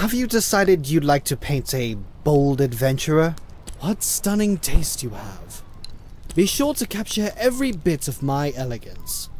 Have you decided you'd like to paint a bold adventurer? What stunning taste you have. Be sure to capture every bit of my elegance.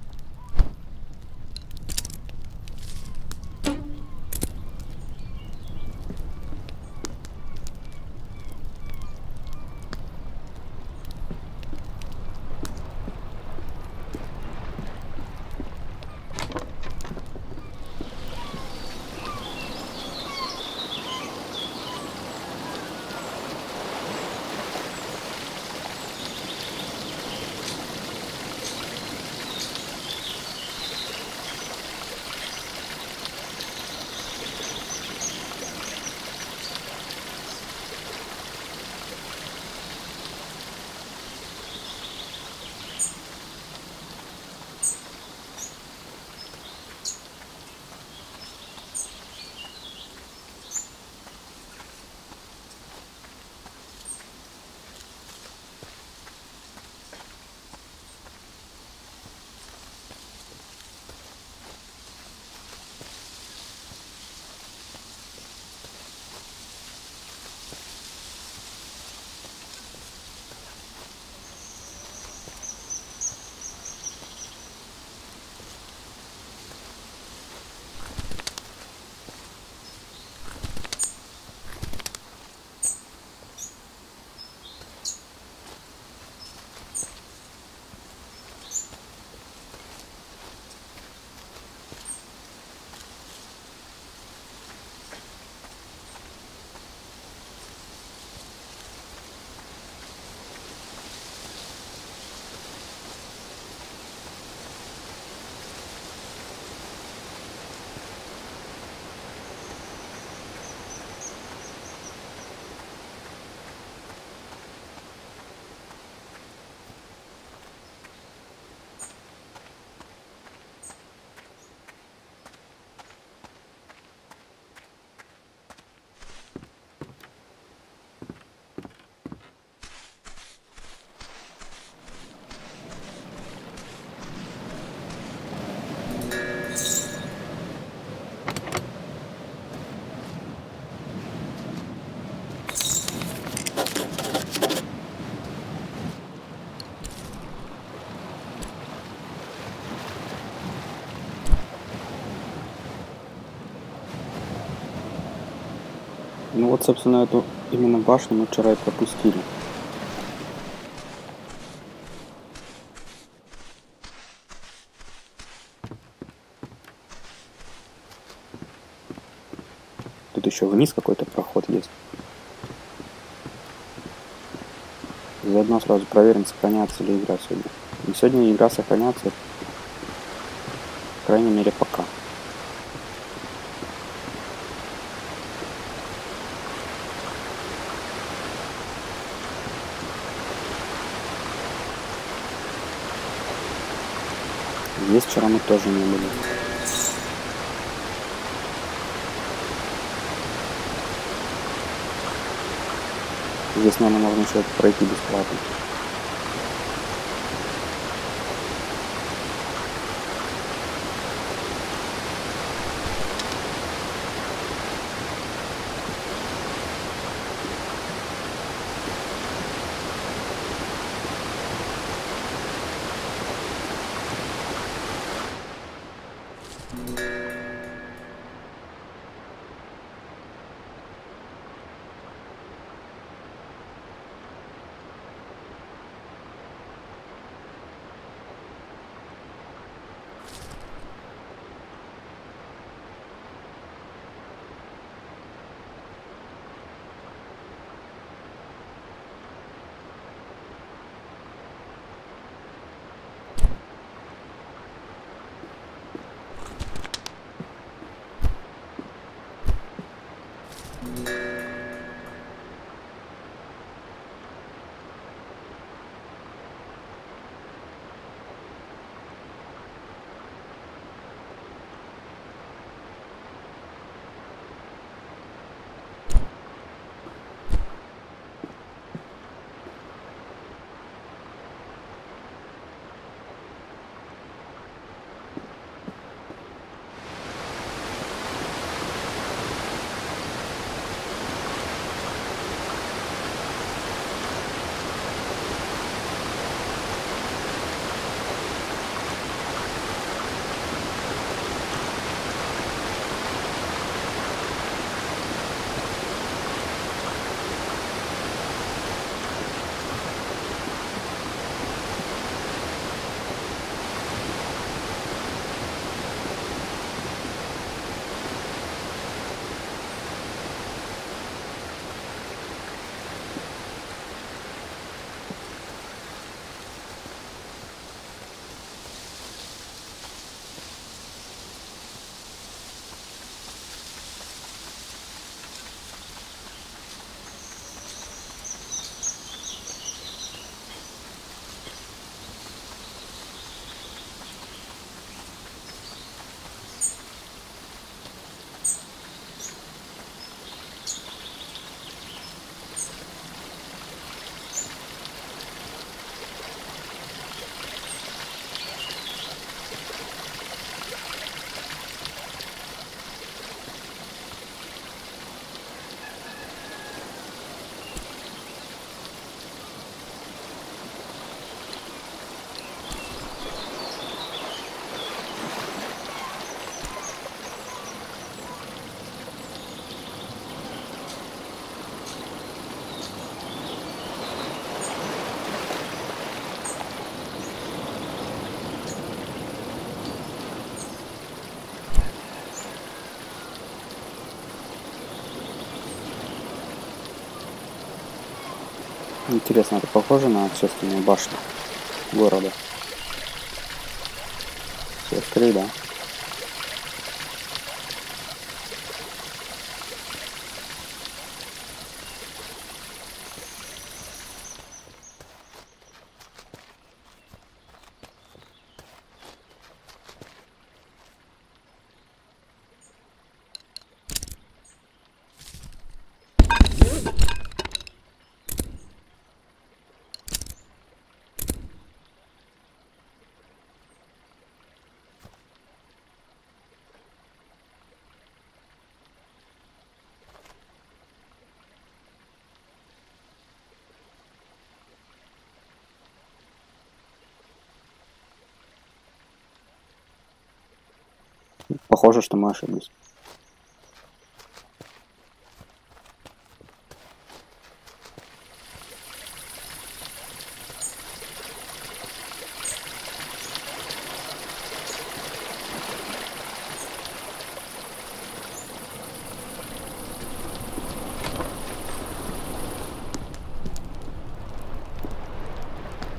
Ну вот, собственно, эту именно башню мы вчера и пропустили. Тут еще вниз какой-то проход есть. Заодно сразу проверим, сохраняется ли игра сегодня. И сегодня игра сохраняется, по крайней мере, пока. Здесь вчера мы тоже не были. Здесь, наверное, можно еще пройти бесплатно. Интересно, это похоже на общественную башню города? Все открыли, да? Похоже, что мы ошиблись.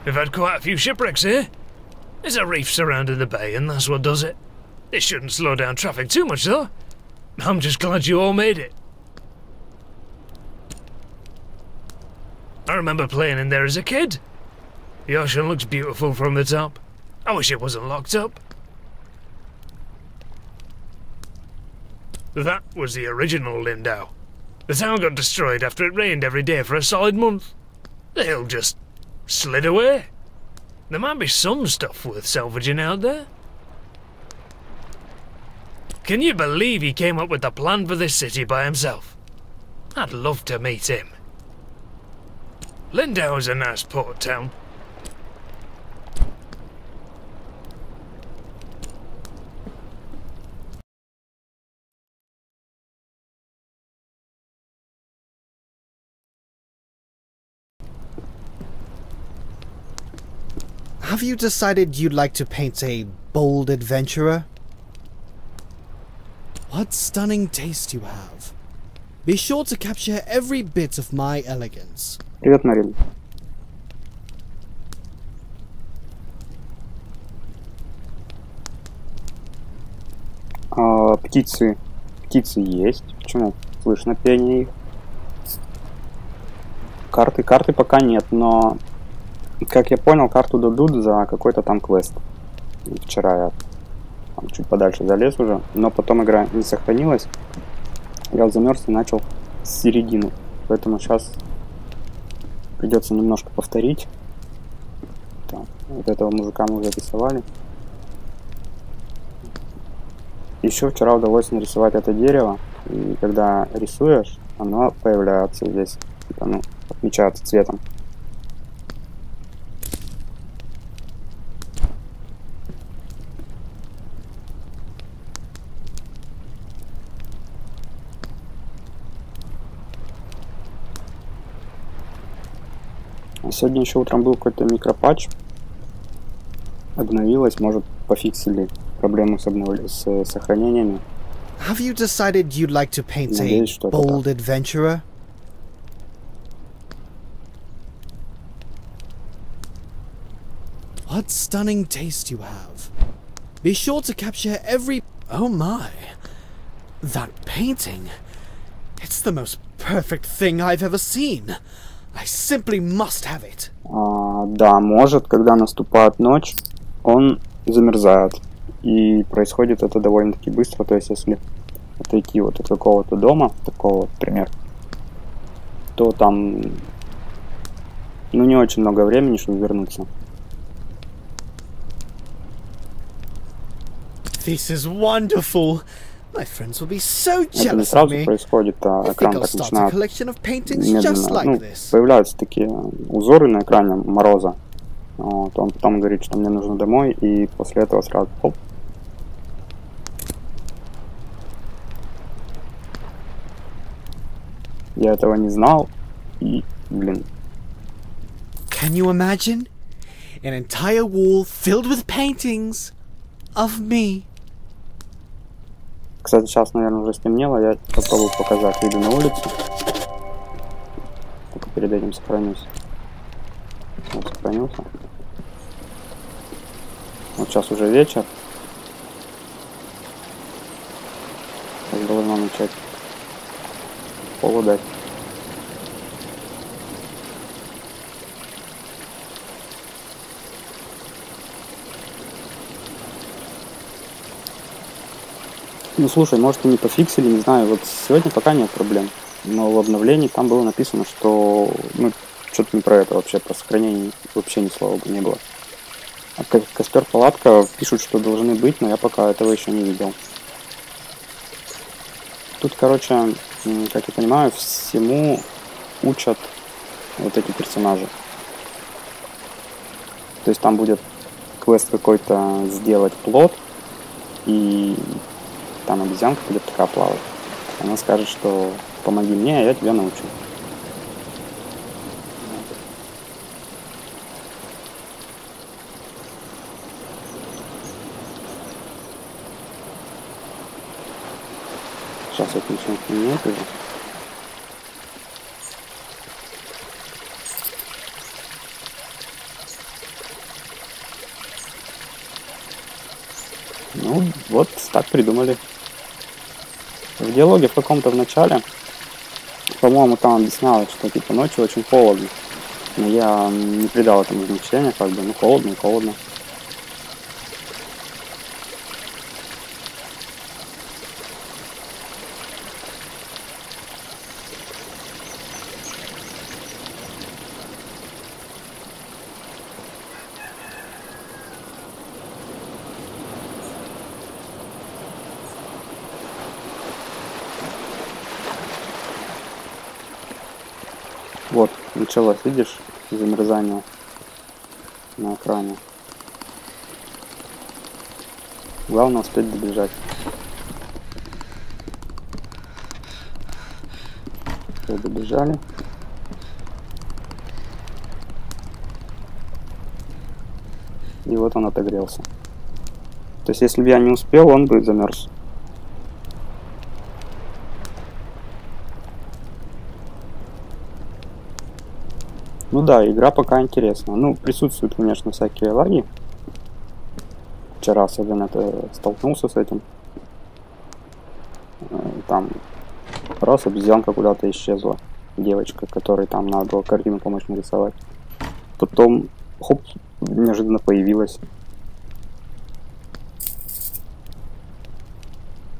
We've had quite a few shipwrecks here. There's a reef surrounding the bay, and that's what does it. This shouldn't slow down traffic too much, though. I'm just glad you all made it. I remember playing in there as a kid. The ocean looks beautiful from the top. I wish it wasn't locked up. That was the original Lindau. The town got destroyed after it rained every day for a solid month. The hill just slid away. There might be some stuff worth salvaging out there. Can you believe he came up with the plan for this city by himself? I'd love to meet him. Lindau is a nice port town. Have you decided you'd like to paint a bold adventurer? What stunning taste you have. Be sure to capture every bit of my elegance. Привет, Марин. Птицы есть. Почему? Слышно пение их. Карты пока нет, но, как я понял, карту дадут за какой-то там квест. Вчера я там чуть подальше залез уже, но потом игра не сохранилась. Я замерз и начал с середины. Поэтому сейчас придется немножко повторить. Так, вот этого мужика мы уже рисовали. Еще вчера удалось нарисовать это дерево. И когда рисуешь, оно появляется здесь. Оно отмечается цветом. Сегодня еще утром был какой-то микропатч. Обновилось, может, пофиксили проблему с сохранениями. Have you decided you'd like to paint Надеюсь, a bold adventurer? What stunning taste you have. Be sure to capture every... Oh my. That painting. It's the most perfect thing I've ever seen. I simply must have it. Да, может, когда наступает ночь, он замерзает. И происходит это довольно-таки быстро. То есть, если отойти вот от какого-то дома, такого вот, например, то там, ну, не очень много времени, чтобы вернуться. This is wonderful. My friends will be so Это не jealous of сразу me. происходит, а I think экран I'll так start a начинает collection of paintings just медленно, like ну, this. появляются такие узоры на экране мороза. Вот, он потом говорит, что мне нужно домой, и после этого сразу оп. Я этого не знал, и, блин. Can you imagine? An entire wall filled with paintings of me. Кстати, сейчас, наверное, уже стемнело, я попробую показать виды на улицу. Только перед этим сохранюсь. Он сохранился. Вот сейчас уже вечер. Сейчас должно начать холодать. Ну слушай, может и не пофиксили, не знаю, вот сегодня пока нет проблем. Но в обновлении там было написано, что, ну, что-то не про это вообще, про сохранение вообще ни слова бы не было. А костер, палатка пишут, что должны быть, но я пока этого еще не видел. Тут, короче, как я понимаю, всему учат вот эти персонажи. То есть там будет квест какой-то сделать плот, и там обезьянка будет такая плавать. Она скажет, что помоги мне, а я тебя научу. Сейчас это ничего не меняет уже. Ну, вот так придумали. В диалоге в каком-то в начале, по-моему, там объяснялось, что типа ночью очень холодно. Но я не придал этому значения, как бы, ну холодно и холодно. Вот, началось, видишь, замерзание на экране. Главное успеть добежать. Все, добежали. И вот он отогрелся. То есть, если бы я не успел, он бы замерз. Ну да, игра пока интересна. Ну, присутствуют, конечно, всякие лаги. Вчера особенно это столкнулся с этим. Там раз обезьянка куда-то исчезла. Девочка, которой там надо было картину помочь нарисовать. Потом, хоп, неожиданно появилась.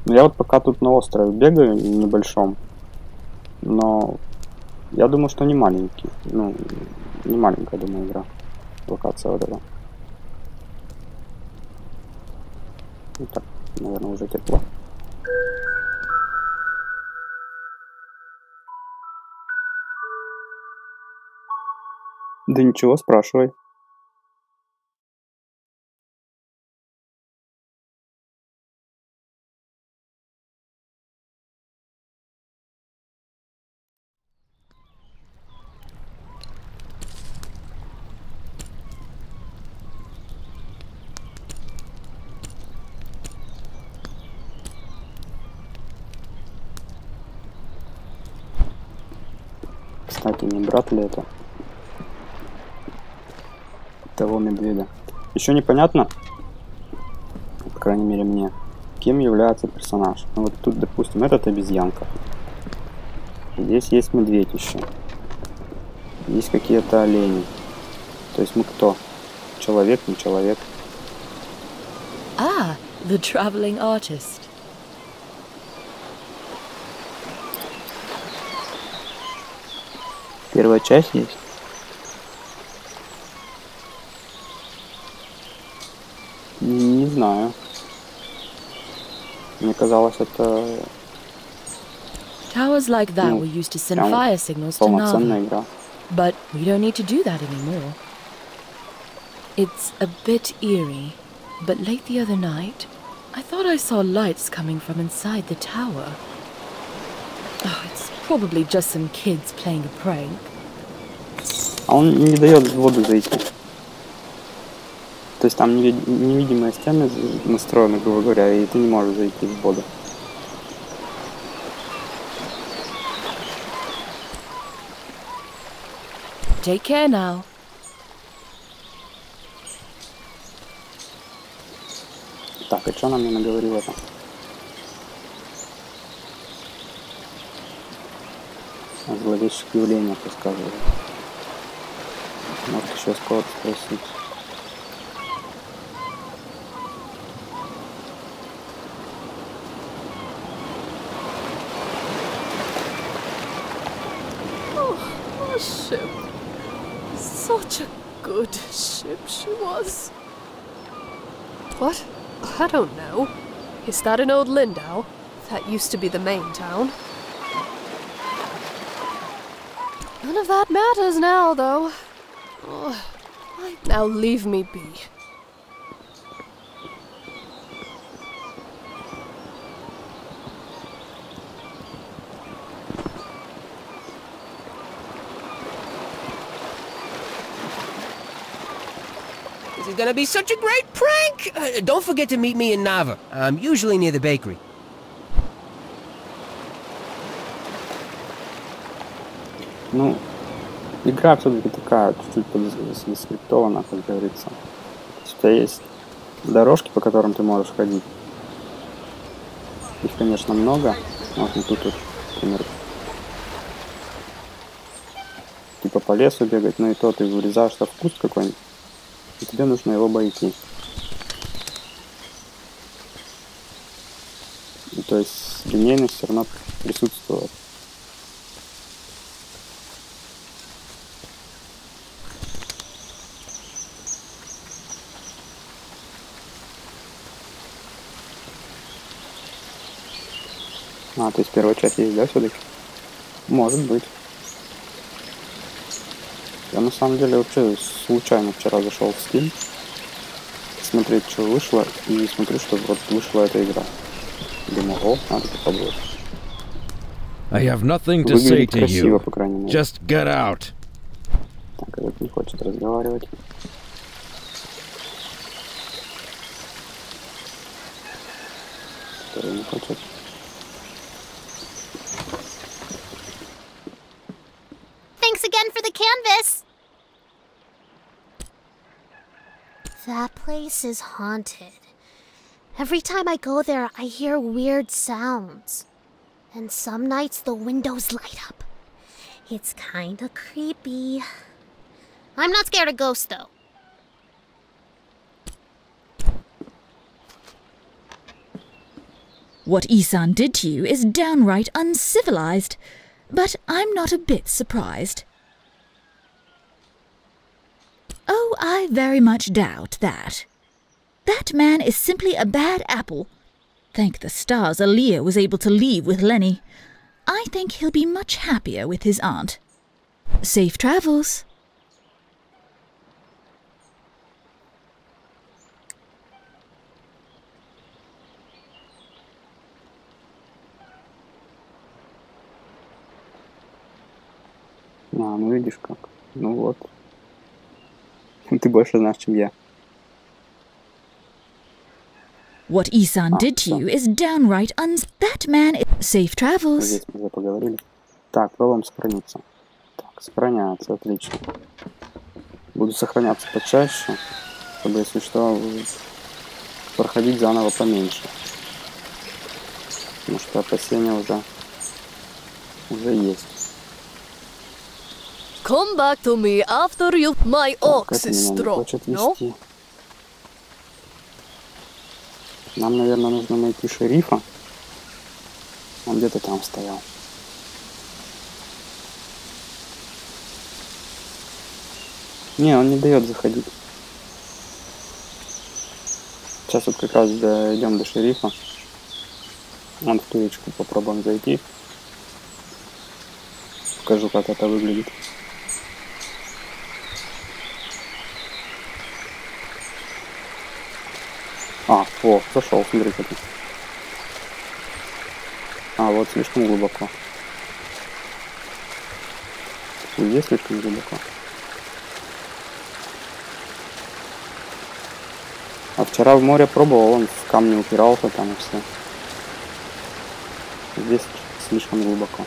Я вот пока тут на острове бегаю, небольшом. Но я думаю, что не маленький. Ну, не маленькая, думаю, игра. Локация вот эта. Ну так, наверное, уже тепло. Да ничего, спрашивай. Кстати, не брат ли это того медведя? Еще непонятно, по крайней мере мне, кем является персонаж. Ну вот тут, допустим, этот обезьянка. Здесь есть медведь еще. Есть какие-то олени. То есть мы кто? Человек, не человек. Ah, the traveling artist. Первая часть есть? Не знаю. Мне казалось, это Towers like that were used to send fire signals to полноценная Nava. игра. But we don't need to do that anymore. It's a bit eerie, but late the other night, I thought I saw lights coming from inside the tower. Oh, it's probably just some kids playing a prank. А он не дает в воду зайти. То есть там невидимые стены настроены, грубо говоря, и ты не можешь зайти в воду. Take care now. Так, и что она мне наговорила там? О зловещих явлениях рассказывала. Может еще скоро спросить. A ship. Such a good ship she was. What? I don't know. Is that in old Lindau? That used to be the main town. None of that matters now, though. Oh, now leave me be. This is gonna be such a great prank! Don't forget to meet me in Nava. I'm usually near the bakery. Ну, игра все-таки такая, чуть-чуть заскриптована, как говорится. У тебя есть дорожки, по которым ты можешь ходить. Их, конечно, много. Можно тут, например, типа по лесу бегать, но и то ты вырезаешься в куст какой-нибудь, и тебе нужно его обойти. И то есть линейность все равно присутствует. А, то есть первая часть есть, да, все-таки? Может быть. Я на самом деле вообще случайно вчера зашел в Steam смотреть, что вышло, и смотрю, что вот вышла эта игра. Думаю, о, надо попробовать. I have nothing to say Выглядит to красиво, you. по крайней мере. Just get out. Так, этот не хочет разговаривать. Который не хочет. Thanks again for the canvas! That place is haunted. Every time I go there, I hear weird sounds. And some nights the windows light up. It's kinda creepy. I'm not scared of ghosts, though. What Isan did to you is downright uncivilized, but I'm not a bit surprised. Oh, I very much doubt that. That man is simply a bad apple. Thank the stars Aaliyah was able to leave with Lenny. I think he'll be much happier with his aunt. Safe travels. А, ну видишь как. Ну вот. Ты больше знаешь, чем я. What Isan did to you is downright That man is... Safe travels. Здесь мы уже поговорили. Так, пробуем сохраниться. Так, сохраняется, отлично. Буду сохраняться почаще, чтобы, если что, проходить заново поменьше. Потому что опасения уже есть. Come back to me after you... My Так, ox это is меня не strong, хочет no? вести. Нам, наверное, нужно найти шерифа. Он где-то там стоял. Не, он не дает заходить. Сейчас вот как раз дойдем до шерифа. Вон в ту речку попробуем зайти. Покажу, как это выглядит. А, о, зашел, смотри-ка ты. А, вот слишком глубоко. Здесь слишком глубоко. А вчера в море пробовал, он в камни упирался там и все. Здесь слишком глубоко.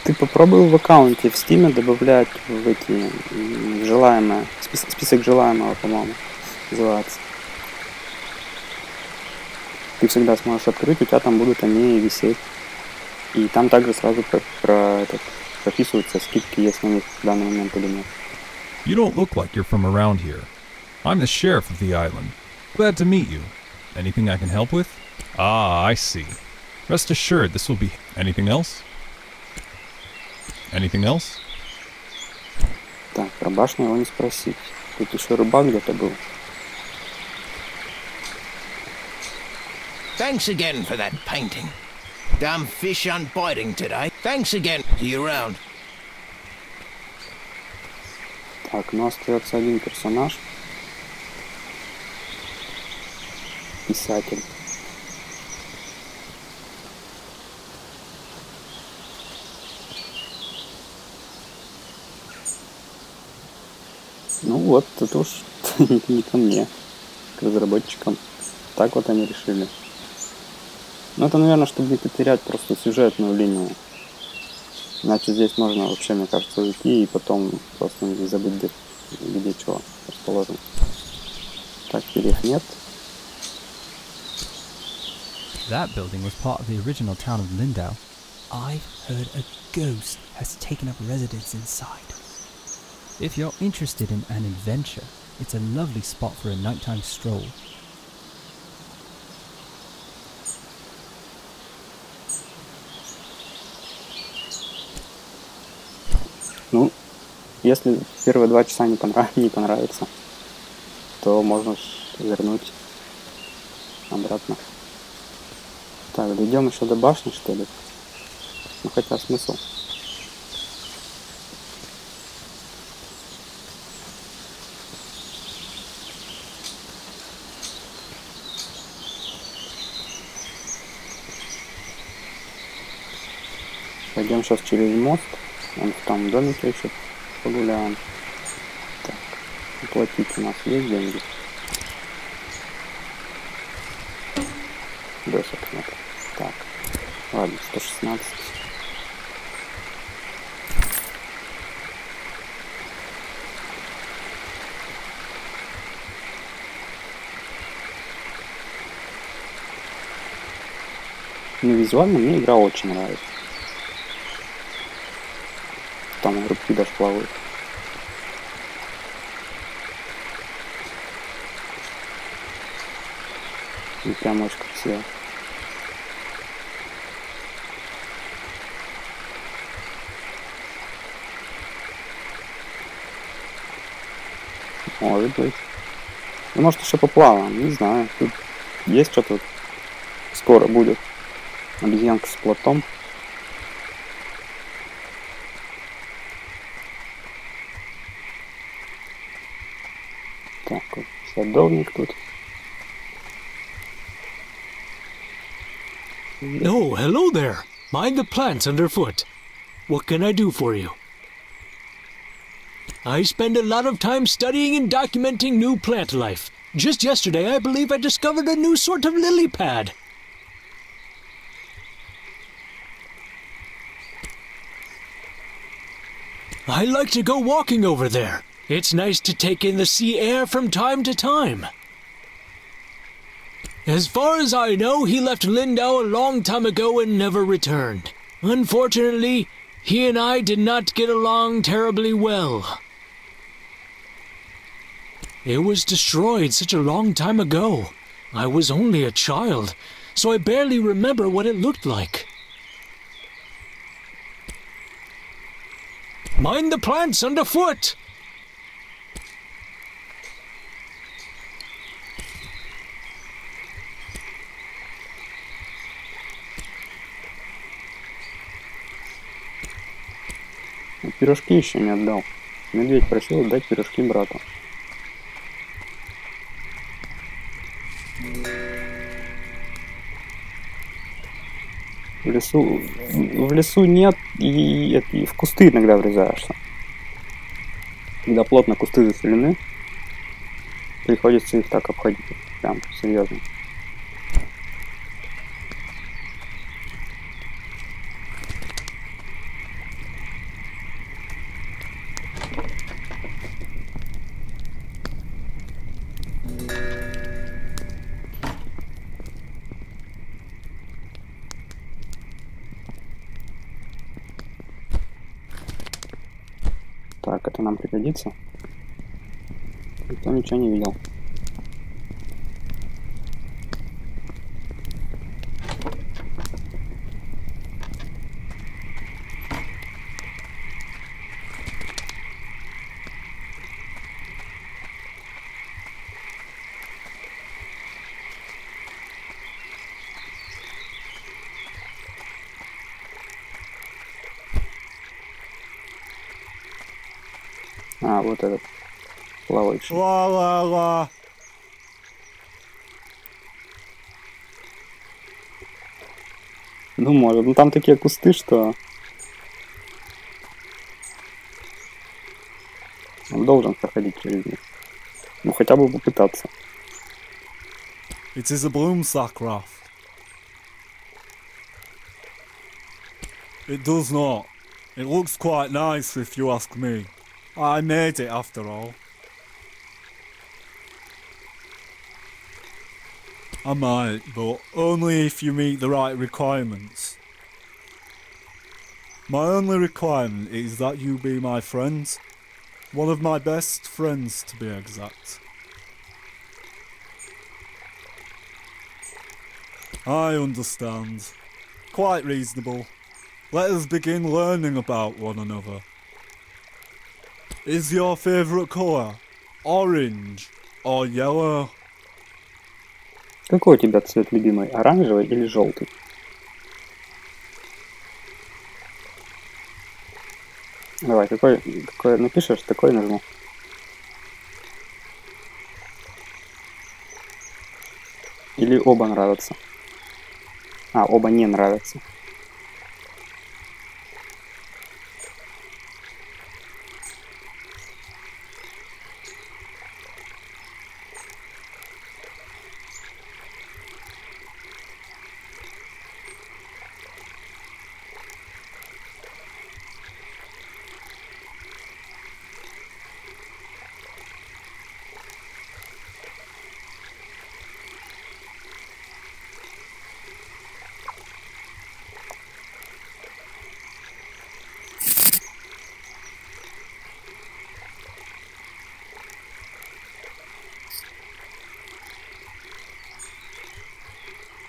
Ты попробуй в аккаунте в Steam добавлять в эти желаемые, список желаемого, по-моему, называется. Ты всегда сможешь открыть, у тебя там будут они висеть. И там также сразу прописываются скидки, есть на них в данный момент или нет. You don't look like you're from around here. I'm the sheriff of the island. Glad to meet you. Anything I can help with? Ah, I see. Rest assured, this will be... Anything else? Anything else? Так, про башню его не спросить. Тут еще рыбак где-то был. Thanks again for that painting. Damn fish aren't biting today. Thanks again. See you around. Так, ну остается один персонаж. Писатель. Ну вот, тут уж не ко мне, к разработчикам. Так вот они решили. Ну это, наверное, чтобы не потерять просто сюжетную линию. Иначе здесь можно вообще, мне кажется, уйти и потом просто не забыть, где чего расположено. Так, перьев нет. That building was part of the original town of Lindau. I've heard a ghost has taken up residence inside. If you're interested in an adventure, it's a lovely spot for a nighttime stroll. Ну, если первые 2 часа не понравится, то можно вернуть обратно. Так, дойдем еще до башни, что ли? Ну, хотя смысл. Пойдем сейчас через мост. Вон в том домике еще погуляем. Так, платить у нас есть деньги? Досок нет. Так, ладно, 116. Ну, визуально мне игра очень нравится. Там рыбки даже плавают. И прям очень красиво. Может быть. Ну, может, еще поплаваем, не знаю. Тут есть что-то. Скоро будет. Обезьянка с плотом. Так, вот садовник тут. Oh, hello there. Mind the plants underfoot. What can I do for you? I spend a lot of time studying and documenting new plant life. Just yesterday, I believe I discovered a new sort of lily pad. I like to go walking over there. It's nice to take in the sea air from time to time. As far as I know, he left Lindau a long time ago and never returned. Unfortunately, he and I did not get along terribly well. It was destroyed such a long time ago. I was only a child, so I barely remember what it looked like. Mind the plants underfoot! Пирожки еще не отдал. Медведь просил отдать пирожки брату. В лесу нет, и в кусты иногда врезаешься. Когда плотно кусты заселены, приходится их так обходить. Прям серьезно. Так, это нам пригодится. Никто ничего не видел. А, вот этот плавающий. Ла-ла-ла. Ну, может. Ну, там такие кусты, что... Он должен проходить через них. Ну, хотя бы попытаться. It is a bloomsack raft. It does not. It looks quite nice if you ask me. I made it after all. I might, but only if you meet the right requirements. My only requirement is that you be my friend. One of my best friends, to be exact. I understand. Quite reasonable. Let us begin learning about one another. Is your favourite colour orange or yellow? Какой у тебя цвет любимый? Оранжевый или желтый? Давай, какой напишешь, такой нажму. Или оба нравятся? А, оба не нравятся.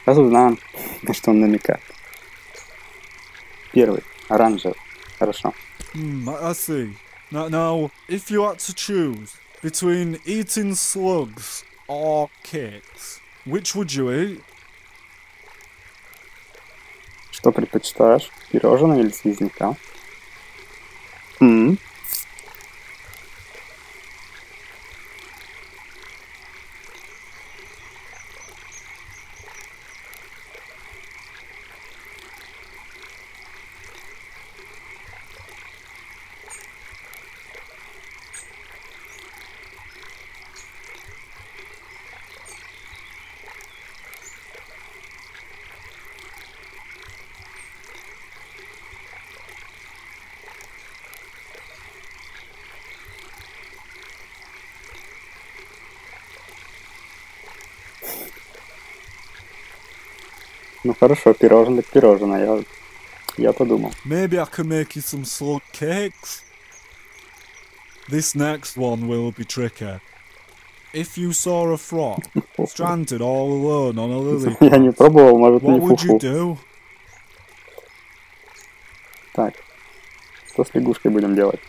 Сейчас узнаем, на что он намекает. Первый, оранжевый. Хорошо. I see. Now, if you had to choose between eating slugs or cakes, which would you eat? Что предпочитаешь? Пирожное или слизняка? Ну хорошо, пирожное так пирожное, я-то думал. Maybe I can make you some slug cakes. This next one will be tricky. If you saw a frog stranded all alone on a lily Я не пробовал, может не what would you фу-фу. do? Так, что с лягушкой будем делать?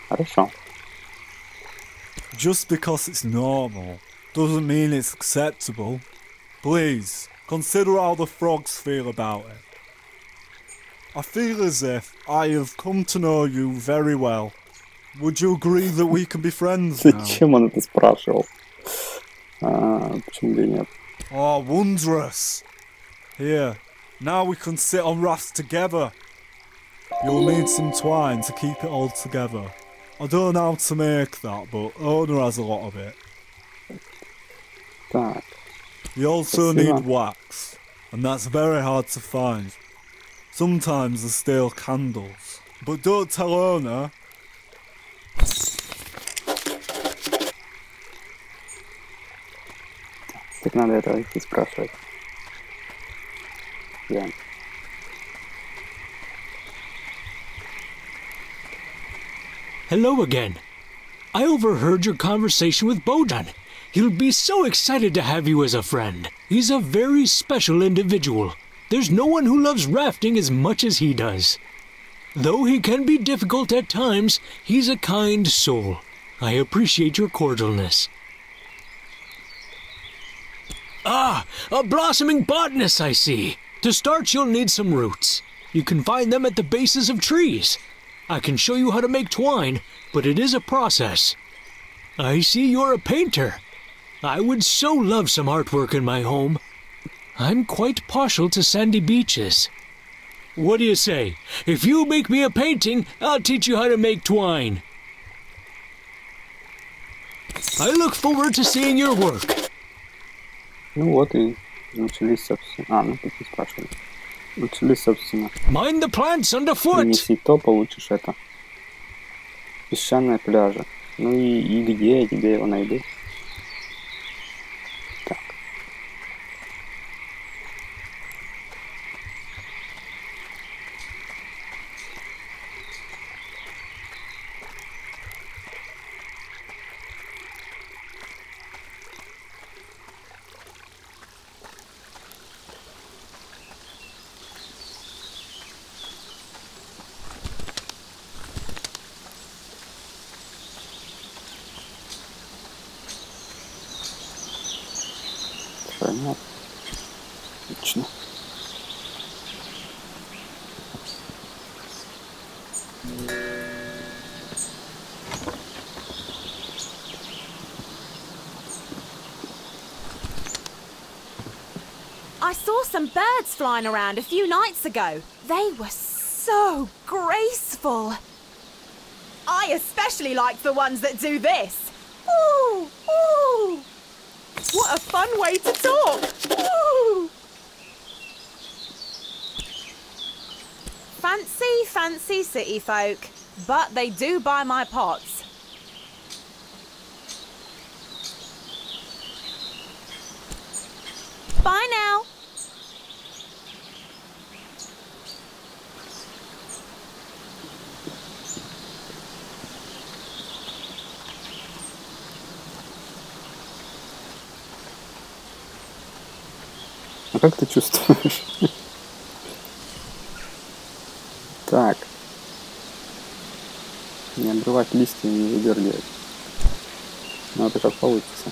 Хорошо. Just because it's normal doesn't mean it's acceptable. Please, consider how the frogs feel about it. I feel as if I have come to know you very well. Would you agree that we can be friends now? Зачем он это спрашивал? Почему бы и нет? Oh, wondrous. Here, now we can sit on rafts together. You'll need some twine to keep it all together. I don't know how to make that, but owner has a lot of it. Так. You also Спасибо. need wax, and that's very hard to find. Sometimes there's still candles. But don't tell owner. Так надо это и спрашивать. Yeah. Hello again. I overheard your conversation with Bojan. He'll be so excited to have you as a friend. He's a very special individual. There's no one who loves rafting as much as he does. Though he can be difficult at times, he's a kind soul. I appreciate your cordialness. Ah, a blossoming botanist, I see. To start, you'll need some roots. You can find them at the bases of trees. I can show you how to make twine, but it is a process. I see you're a painter. I would so love some artwork in my home. I'm quite partial to sandy beaches. What do you say? If you make me a painting, I'll teach you how to make twine. I look forward to seeing your work. Ну вот и начались, собственно... ну тут не спрашивали. Начались, собственно. Mind the plants underfoot. Принеси то, получишь это. Песчаные пляжи. Ну и где я тебе его найду? Так. Понятно. Отлично. I saw some birds flying around a few nights ago. They were so graceful. I especially like the ones that do this. Ooh, ooh. What a fun way to talk! Ooh. Fancy, fancy city folk, but they do buy my pots. Bye now. А как ты чувствуешь? Так. Не обрывать листья и не выдергивать. Ну это как получится.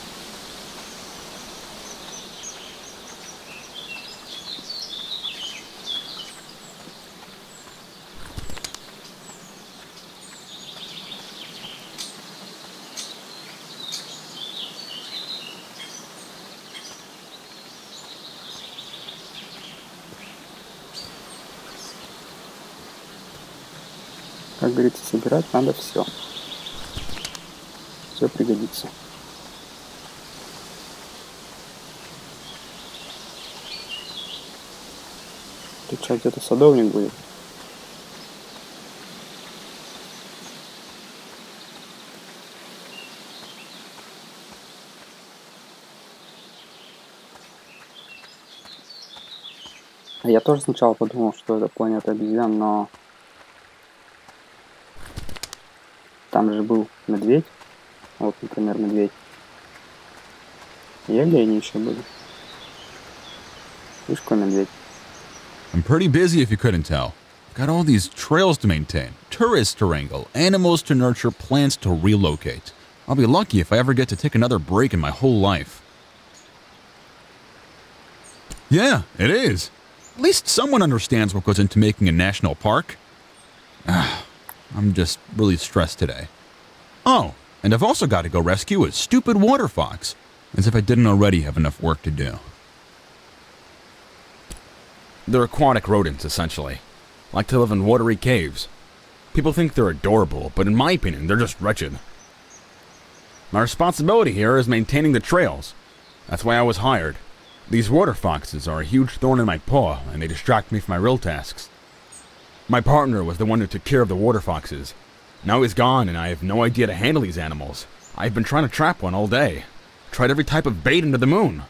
Как говорится, собирать надо все. Все пригодится. Тут что, где-то садовник будет? Я тоже сначала подумал, что это планета обезьян, но там же был медведь. Вот, например, медведь. И олени еще были. Видишь, какой медведь? I'm pretty busy if you couldn't tell. Got all these trails to maintain, tourists to wrangle, animals to nurture, plants to relocate. I'll be lucky if I ever get to take another break in my whole life. Yeah, it is. At least someone understands what goes into making a national park. I'm just really stressed today. Oh, and I've also got to go rescue a stupid water fox, as if I didn't already have enough work to do. They're aquatic rodents, essentially. Like to live in watery caves. People think they're adorable, but in my opinion, they're just wretched. My responsibility here is maintaining the trails. That's why I was hired. These water foxes are a huge thorn in my paw, and they distract me from my real tasks. My partner was the one who took care of the water foxes. Now he's gone, and I have no idea to handle these animals. I've been trying to trap one all day. Tried every type of bait under the moon.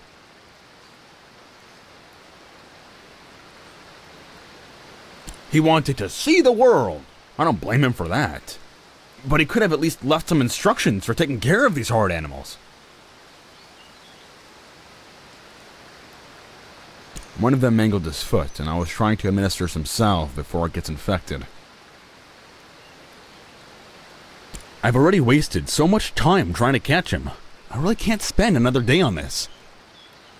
He wanted to see the world. I don't blame him for that. But he could have at least left some instructions for taking care of these hard animals. One of them mangled his foot, and I was trying to administer some salve before it gets infected. I've already wasted so much time trying to catch him. I really can't spend another day on this.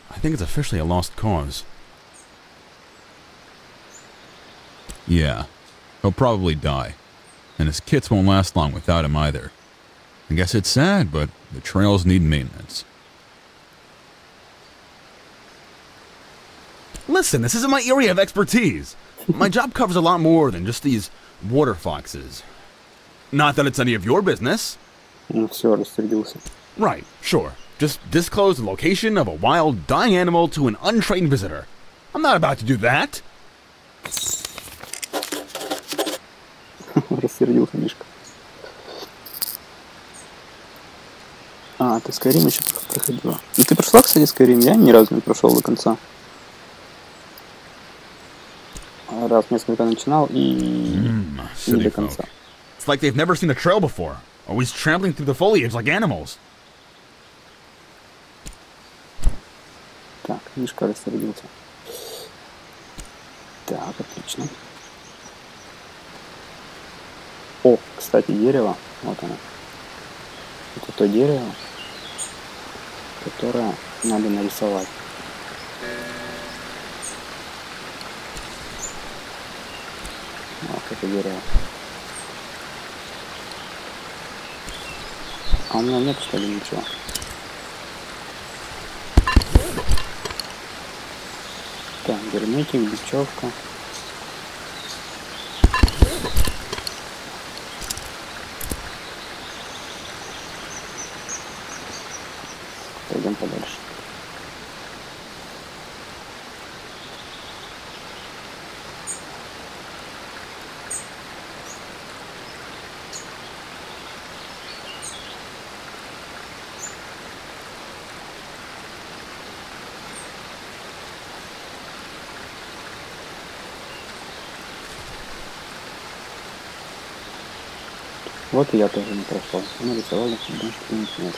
I think it's officially a lost cause. Yeah, he'll probably die. And his kits won't last long without him either. I guess it's sad, but the trails need maintenance. Listen, this isn't my area of expertise. My job covers a lot more than just these water foxes. Not that it's any of your business. Right, sure. Just disclose the location of a wild, dying animal to an untrained visitor. I'm not about to do that. Рассердился Мишка. А, ты Skyrim еще проходила. Ну ты прошла, кстати, Skyrim? Я ни разу не прошел до конца. Раз несколько начинал и не до конца. It's like they've never seen a trail before, always trampling through the foliage like animals. Так, Мишка рассердился. Так, отлично. О, кстати, дерево. Вот оно. Это то дерево, которое надо нарисовать. Вот это дерево. А у меня нет, что ли, ничего. Так, герметик, бечевка. Пойдем подальше. Вот и я тоже не прошел. Нарисовал их, потому что нет.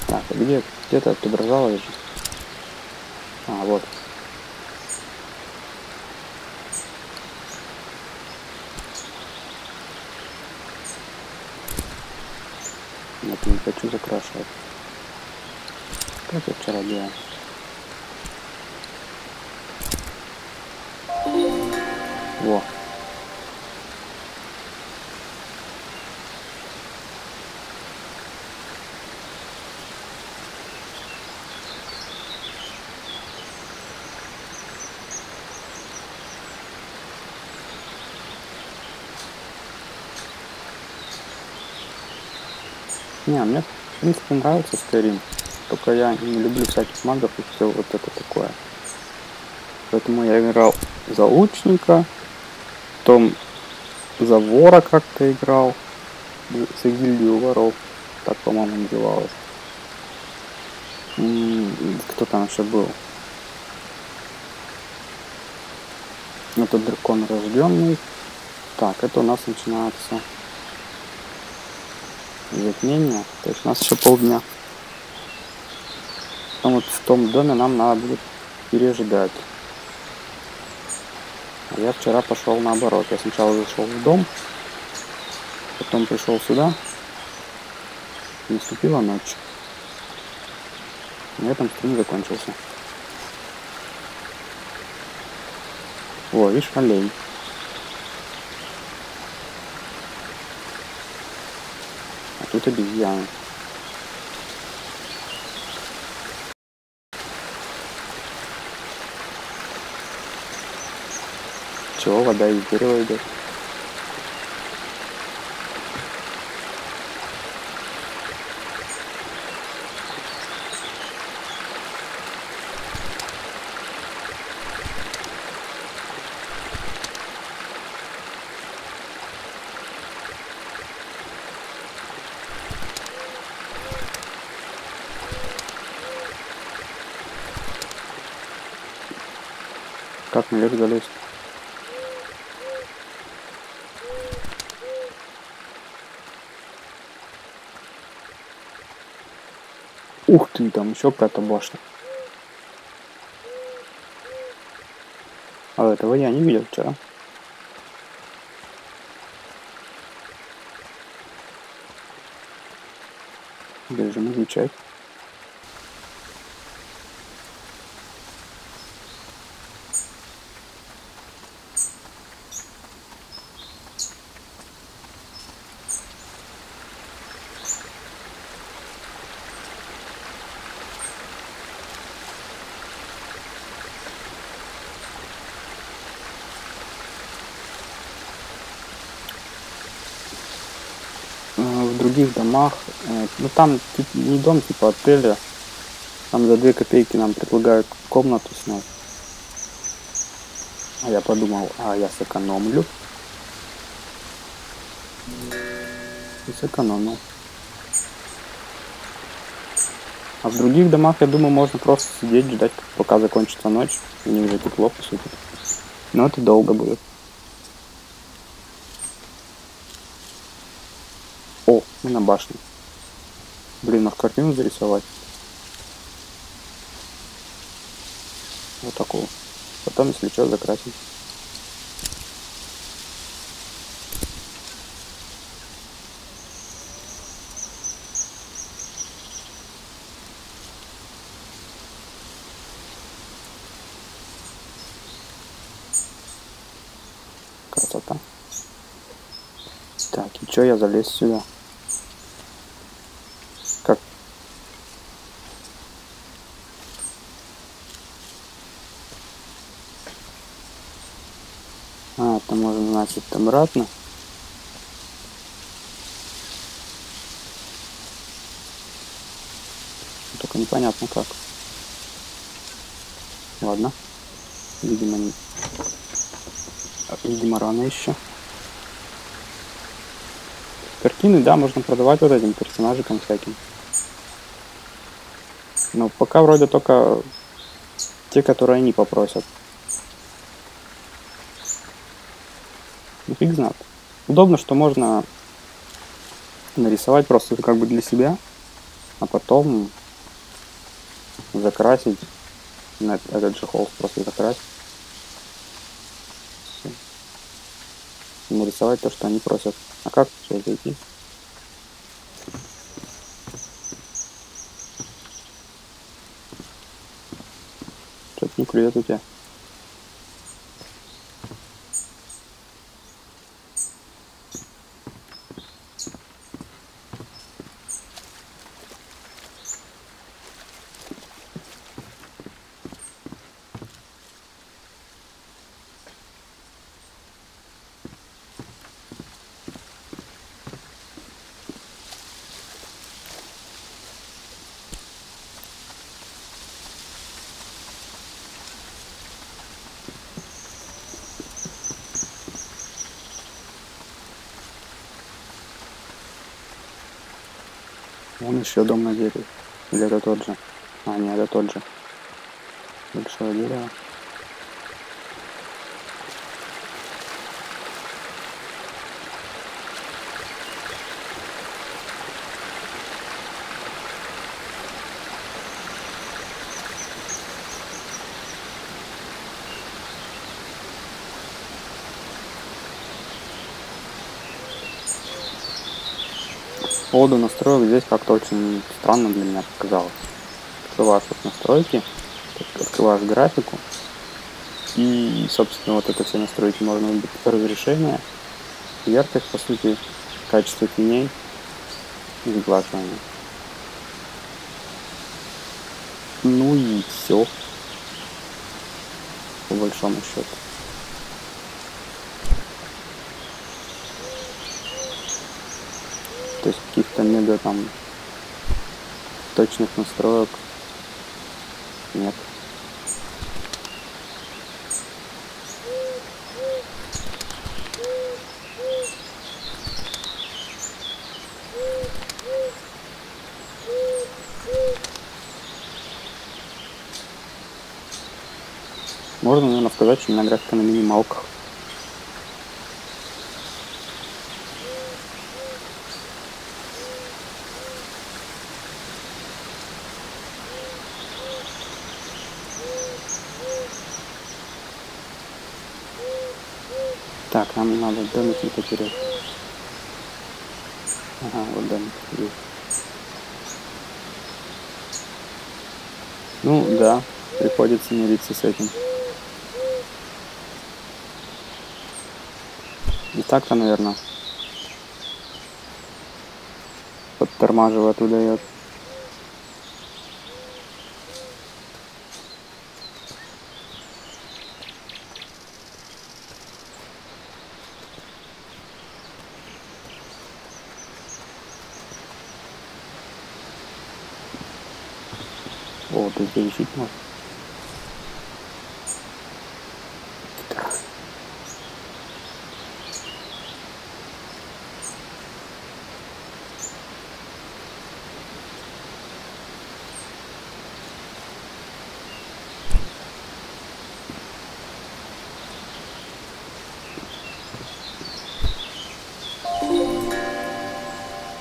Так, где-то отображалось же. А, вот. Нет, не хочу закрашивать. Как я вчера делал. Во. Не, мне в принципе нравится Skyrim. Только я не люблю всяких магов и все вот это такое. Поэтому я играл за лучника, потом за вора как-то играл, за гильдию воров, так по-моему называлось. Кто там еще был? Это дракон рожденный. Так, это у нас начинается затмение, то есть у нас еще полдня. Потом вот в том доме нам надо будет переждать. А я вчера пошел наоборот. Я сначала зашел в дом, потом пришел сюда. Наступила ночь. На этом стрим закончился. О, видишь, олень. А тут обезьяны. Чего вода из дерева идет? Как наверх залезть? Ух ты, там еще какая-то башня. А этого я не видел вчера. Бежим изучать. В других домах, ну там не дом типа отеля, там за 2 копейки нам предлагают комнату снять. А я подумал, а я сэкономлю. И сэкономил. А в других домах, я думаю, можно просто сидеть, ждать, пока закончится ночь. У них же тепло, по сути. Но это долго будет. О, мы на башне. Блин, надо картину зарисовать. Вот такого. Потом, если что, закрасить. Красота. Так, и чё, я залез сюда? Как? А, это можно, значит, обратно. Только непонятно как. Ладно. Видимо, рано еще. Картины, да, можно продавать вот этим персонажикам всяким. Но пока вроде только те, которые они попросят. Ну фиг знает. Удобно, что можно нарисовать просто как бы для себя, а потом закрасить на этот же холст, просто закрасить. И нарисовать то, что они просят. А как сейчас зайти? Что-то не клюет у тебя. Вон еще дом на дереве. Или это тот же? А, нет, это тот же. Большое дерево. поводу настроек здесь как-то очень странно для меня показалось. Открываешь вот настройки, открываешь графику, и, собственно, вот это все настройки можно выбрать разрешение, яркость, по сути, качество теней и сглаживание. Ну и все, по большому счету. То есть каких-то мега там точных настроек нет. Можно, наверное, сказать, что у меня графика на минималках. Так, нам надо домик не потерять. Ага, вот домик есть. Ну да, приходится мириться с этим. И так-то, наверное, подтормаживает, выдает. О, тут решить можно.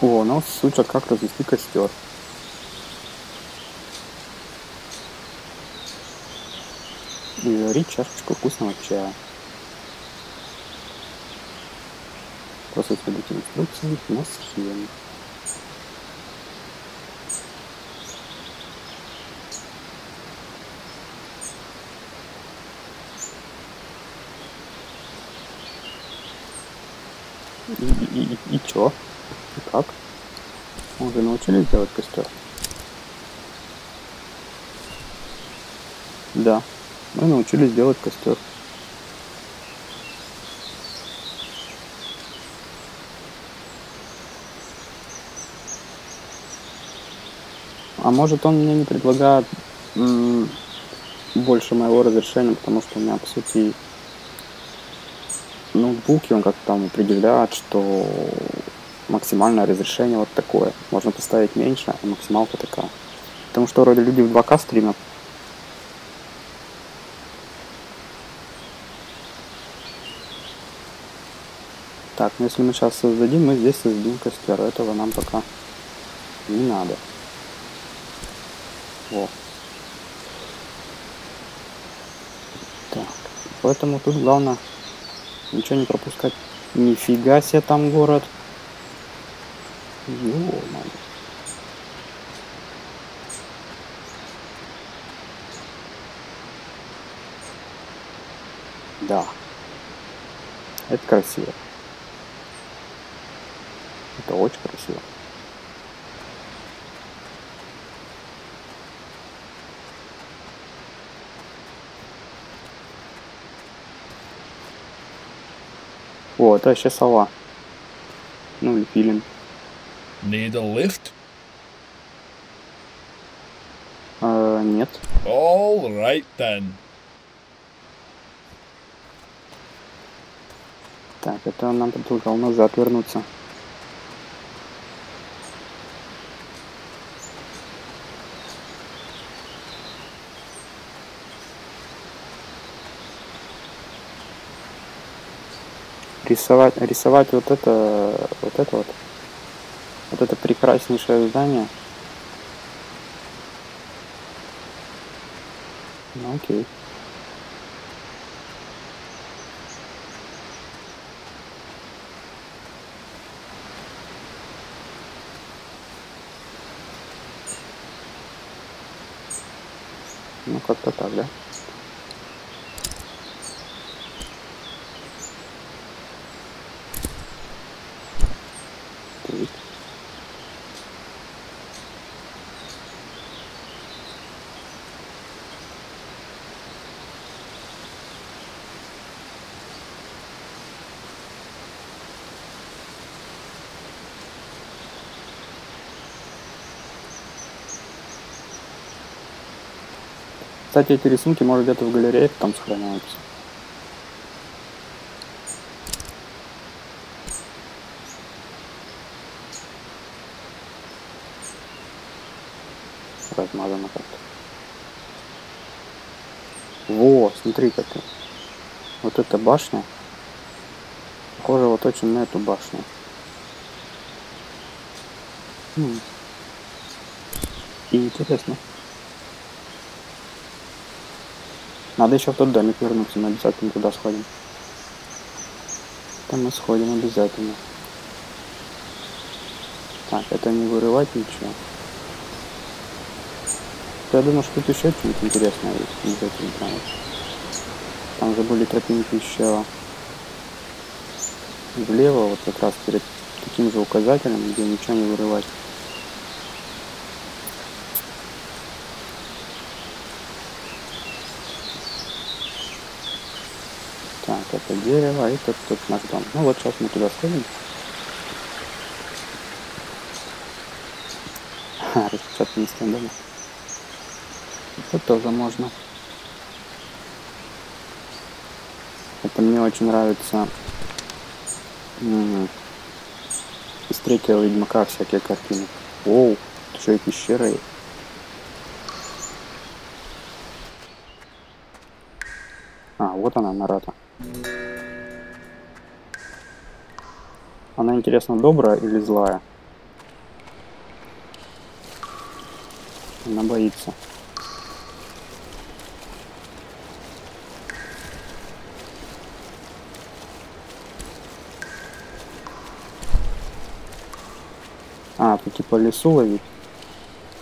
О, нас учат, как развести костер. И заварить чашечку вкусного чая. Просто следуйте инструкции на схеме. И чё? И как? Мы уже научились делать костер? Да, мы научились делать костер. А может он мне не предлагает больше моего разрешения, потому что у меня, по сути, ноутбуки, он как-то там определяет, что максимальное разрешение вот такое. Можно поставить меньше, а максималка такая. Потому что вроде люди в 2К стримят. Так, ну если мы сейчас создадим, мы здесь создадим костер. Этого нам пока не надо. Во. Так, поэтому тут главное ничего не пропускать. Нифига себе там город. Ё-моё. Да. Это красиво. Это очень красиво. О, это вообще сова. Ну или филин. Need a lift? Нет. All right then. Так, это нам предлагал назад вернуться. Рисовать вот это прекраснейшее здание. Ну окей. Ну, как-то так, да? Так. Кстати, эти рисунки, может, где-то в галерее там сохраняются. Размазано как-то. Во, смотри-ка ты. Вот эта башня. Похоже вот очень на эту башню. И интересно. Надо еще в тот домик вернуться, мы обязательно туда сходим. Там мы сходим обязательно. Так, это не вырывать ничего. Я думаю, что тут еще что-нибудь интересное есть. Там же были тропинки еще влево, вот как раз перед таким же указателем, где ничего не вырывать. Так, это дерево, и тут наш дом. Ну вот сейчас мы туда сходим. Распечатанный стен дома. Это тоже можно. Это мне очень нравится из третьего Ведьмака всякие картины. Оу, еще и пещера есть. А, вот она, Нарата. Она, интересно, добрая или злая? Она боится. А, тут типа лесу ловить.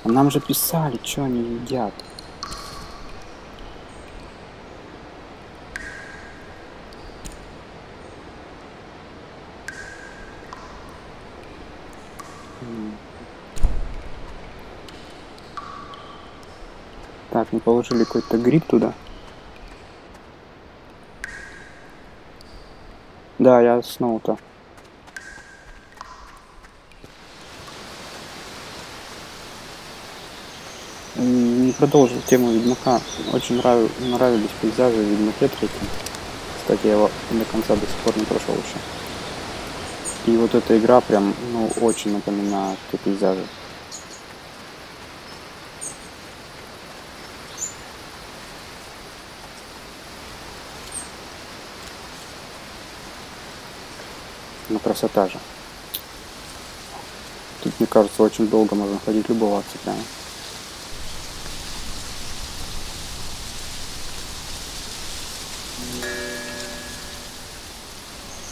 А нам же писали, что они едят. Так, мы положили какой-то гриб туда. Да, я снова-то. Не продолжил тему Ведьмака. Очень нравились пейзажи в Ведьмаке 3. Кстати, я его до конца до сих пор не прошел еще. И вот эта игра прям, ну, очень напоминает те пейзажи. Ну, красота же. Тут, мне кажется, очень долго можно ходить любоваться прямо.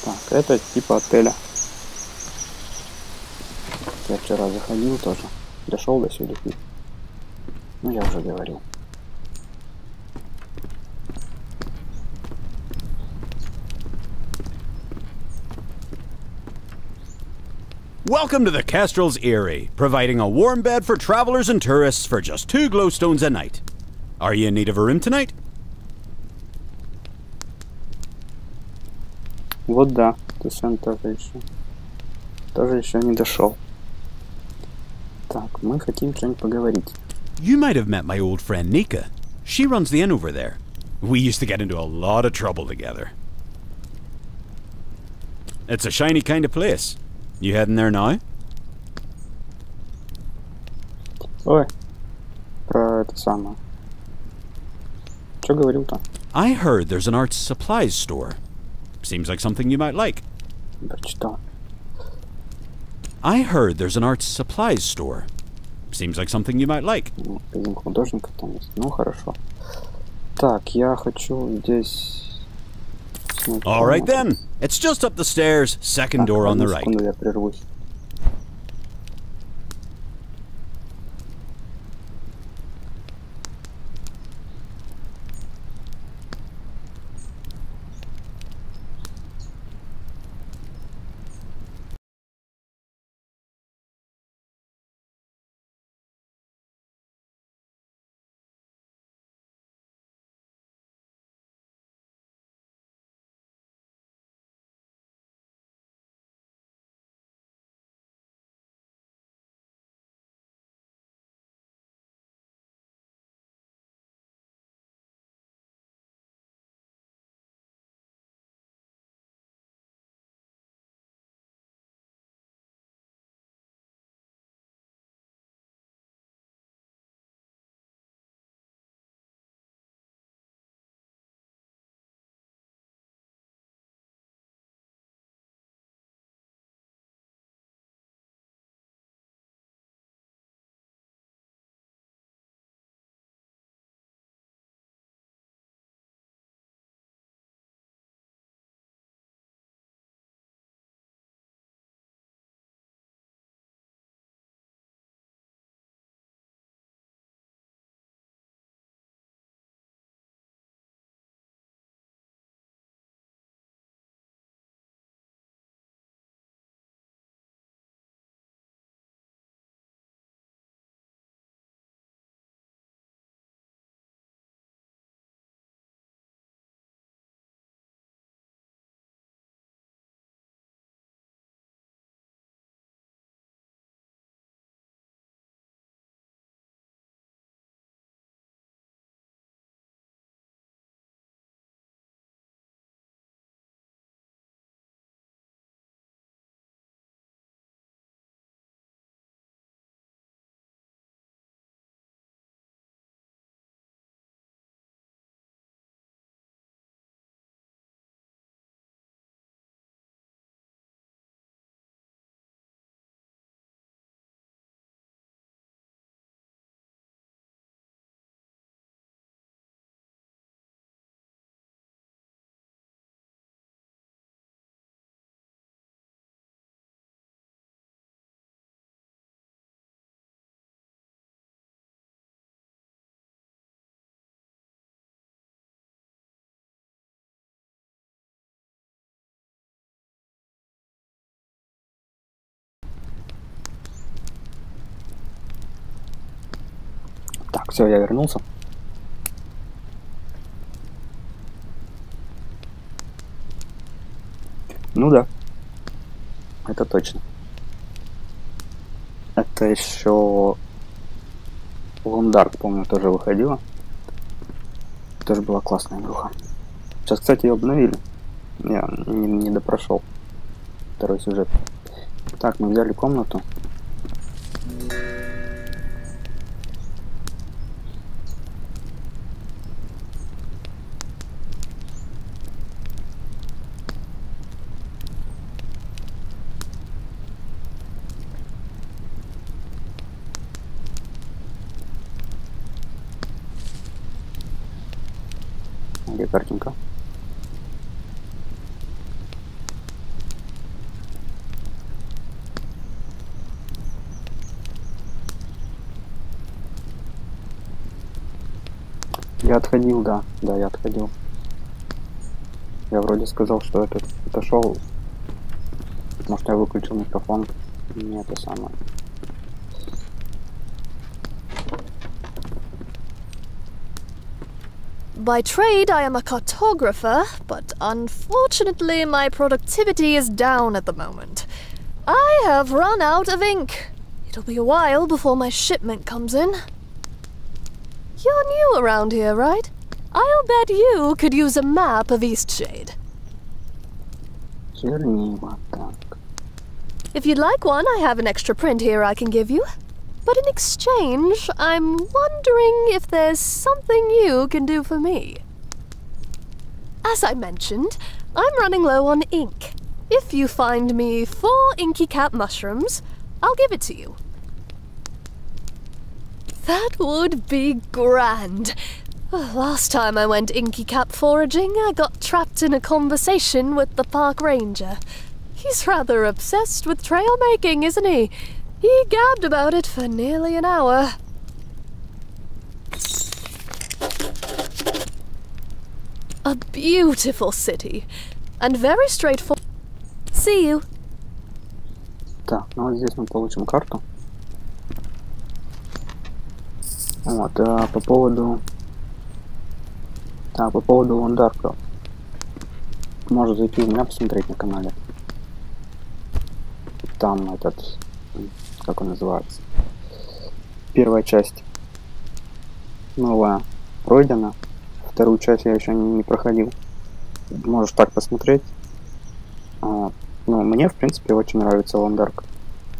Так, это типа отеля. Я вчера заходил тоже. Дошел до сюда. Ну, я уже говорил. Welcome to the Kestrel's Eyrie, providing a warm bed for travelers and tourists for just 2 glowstones a night. Are you in need of a room tonight? Вот да, то есть он тоже еще не дошел. Так, мы хотим что-нибудь поговорить. You might have met my old friend Nika. She runs the inn over there. We used to get into a lot of trouble together. It's a shiny kind of place. You heading there now? Ой, про это самое. Что говорил-то? I heard there's an art supplies store. Seems like something you might like. Прочитал. I heard there's an art supplies store. Seems like something you might like. Магазин художника там есть. Ну, хорошо. Так, я хочу здесь... All right then. It's just up the stairs, second door on the right. Секунду, я прервусь. Так, все, я вернулся. Ну да. Это точно. Это еще Лундарк, помню, тоже выходила. Тоже была классная игруха. Сейчас, кстати, ее обновили. Я не допрошел второй сюжет. Так, мы взяли комнату. Где картинка? Я отходил, да, я отходил. Я вроде сказал, что это отошел. Может, я выключил микрофон. Не это самое. By trade, I am a cartographer, but unfortunately my productivity is down at the moment. I have run out of ink. It'll be a while before my shipment comes in. You're new around here, right? I'll bet you could use a map of Eastshade. If you'd like one, I have an extra print here I can give you. But in exchange, I'm wondering if there's something you can do for me. As I mentioned, I'm running low on ink. If you find me 4 inky cap mushrooms, I'll give it to you. That would be grand. Last time I went inky cap foraging, I got trapped in a conversation with the park ranger. He's rather obsessed with trail making, isn't he? He gabbed about it for nearly an hour. A beautiful city, and very straightforward. See you. Так, ну вот здесь мы получим карту. Вот, по поводу Лундарка. Можно зайти у меня посмотреть на канале. Там этот, как он называется, первая часть новая пройдена, вторую часть я еще не проходил. Можешь так посмотреть. Вот. Ну, мне в принципе очень нравится Лундарк.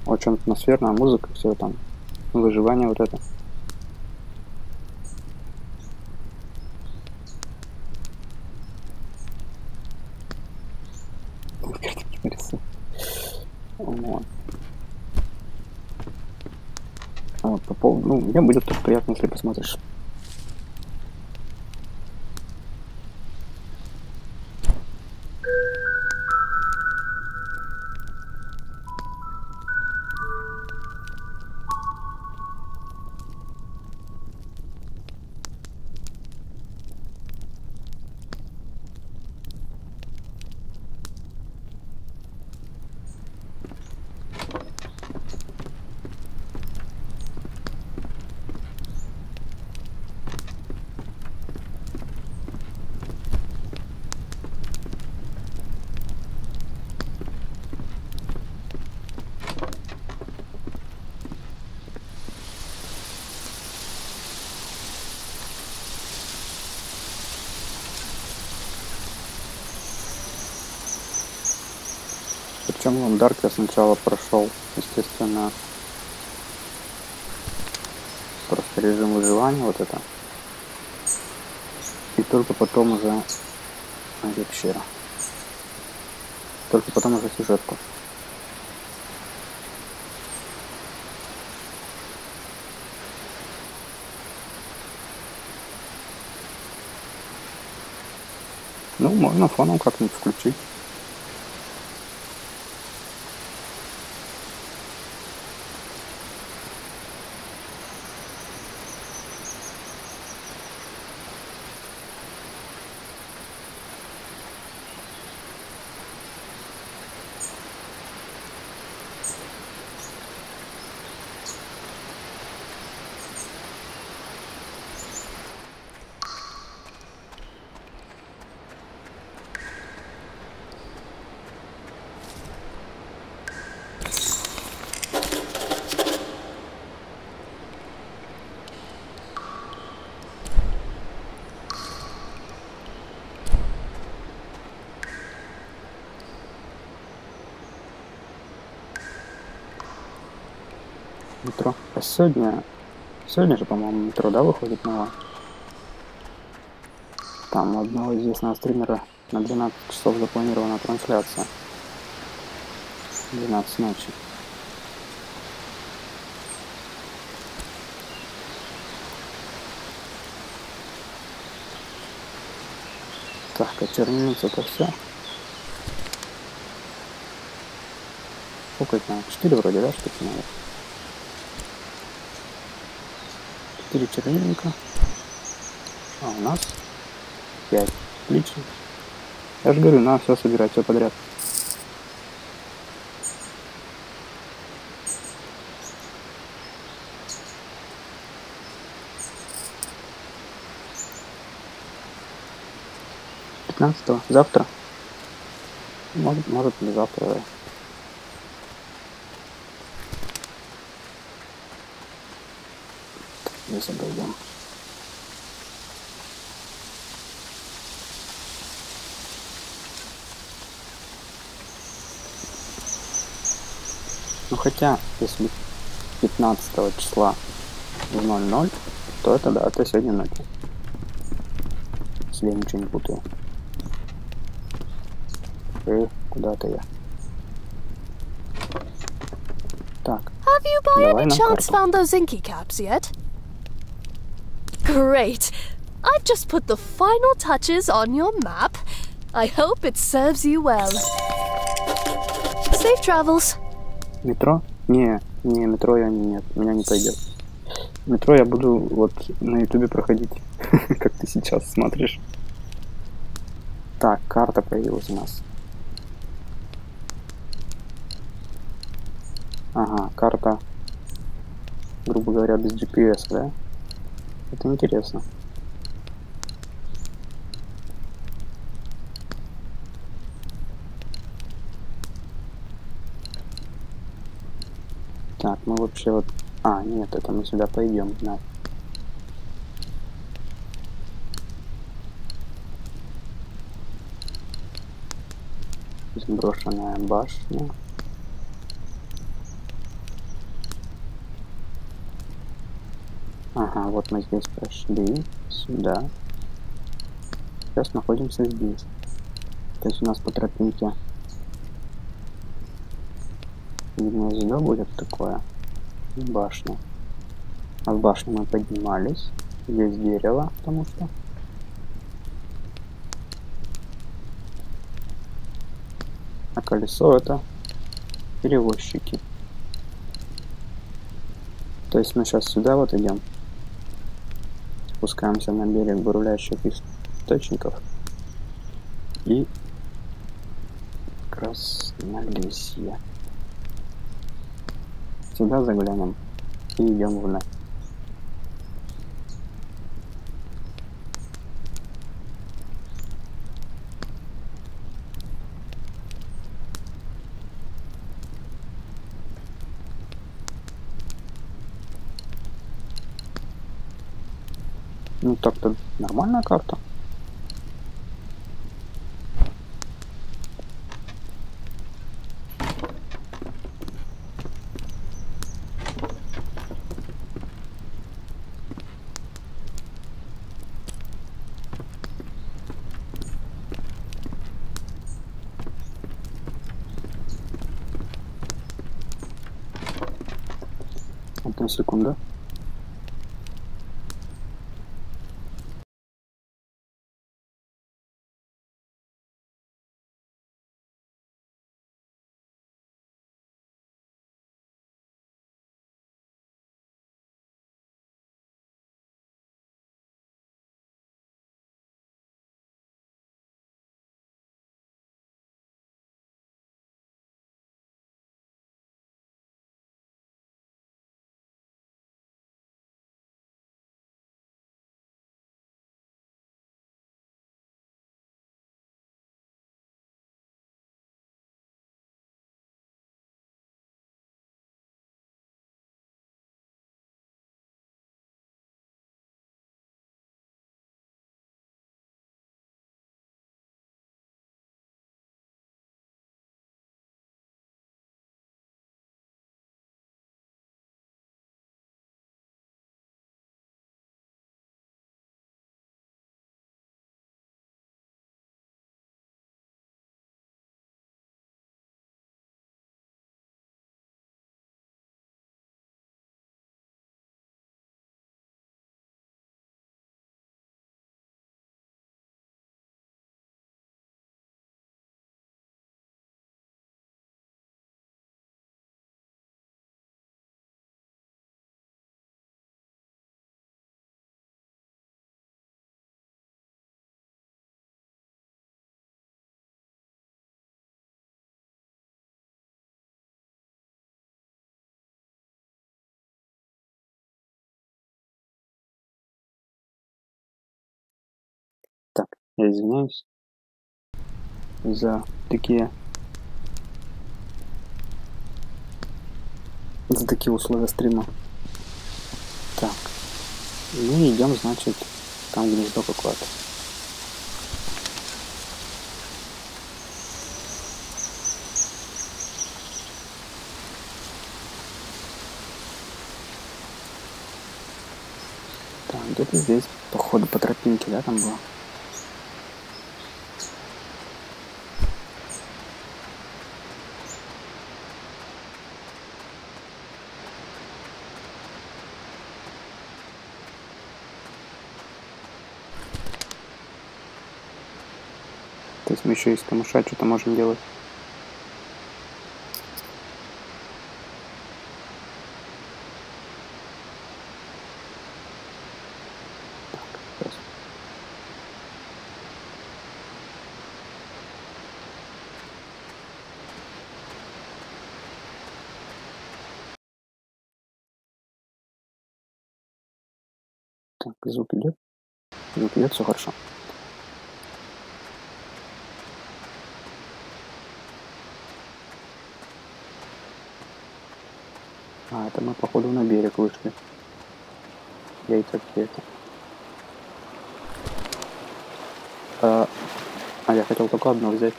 Очень атмосферная музыка, все там, выживание вот это. Вот. Вот, по поводу, ну, мне будет тоже приятно, если посмотришь. Причем Лундарк я сначала прошел, естественно, просто режим выживания, вот это. И только потом уже пещера. Только потом уже сюжетку. Ну, можно фоном как-нибудь включить. Метро. А сегодня же, по-моему, метро, да, выходит новое? Там у одного известного стримера на 12 часов запланирована трансляция. 12 ночи. Так, а чернильница это все. Сколько это надо? 4 вроде, да, штуки надо? 4 чернильника. А у нас 5. Отлично. Я же говорю, надо все собирать, все подряд. Завтра. Может не завтра, да. Здесь обойдем. Ну хотя, если 15 числа в 00, то это да, это сегодня ночью. Если я ничего не путаю. Куда-то я. Так. Have you by any chance found those inky caps yet? Great. I've just put the final touches on your map. I hope it serves you well. Safe travels. Метро? Не, метро я нет, у меня не пойдет. Метро я буду вот на ютубе проходить, как ты сейчас смотришь. Так, карта появилась у нас. Ага, карта, грубо говоря, без GPS, да? Это интересно. Так, мы вообще вот... А, нет, это мы сюда пойдем, да. Сброшенная башня. Ага, вот мы здесь прошли. Сюда. Сейчас находимся здесь. То есть у нас по тропинке гнездо будет такое. Башня. А в башню мы поднимались. Здесь дерево, потому что. А колесо это перевозчики. То есть мы сейчас сюда вот идем. Спускаемся на берег бурлящих источников. И как раз на лесье. Сюда заглянем и идем вновь. Ну так-то нормальная карта. Одну секунду. Я извиняюсь за такие условия стрима. Так. Мы идем, значит, там гнездо какое-то. Так, где-то здесь, походу, по тропинке, да, там было? То есть мы еще из камыша что-то можем делать. Так, звук идет. Звук идет, все хорошо. А, это мы, походу, на берег вышли. Яйца какие-то. Я хотел только одно взять.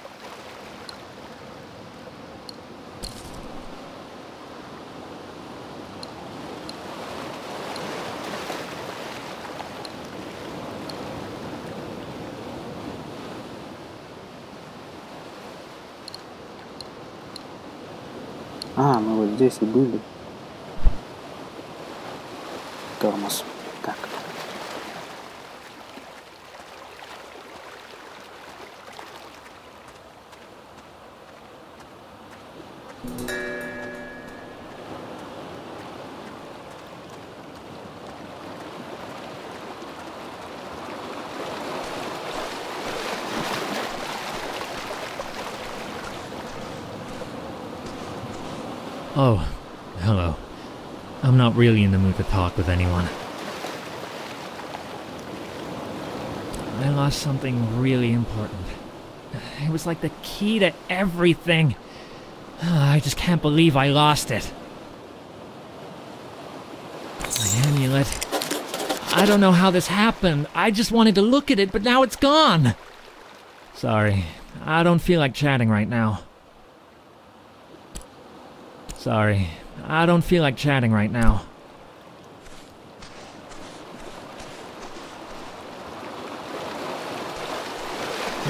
А, мы вот здесь и были. Тормоз. Так. Oh, hello. I'm not really in the mood to talk with anyone. I lost something really important. It was like the key to everything. I just can't believe I lost it. My amulet. I don't know how this happened. I just wanted to look at it, but now it's gone. Sorry. I don't feel like chatting right now. Sorry. I don't feel like chatting right now.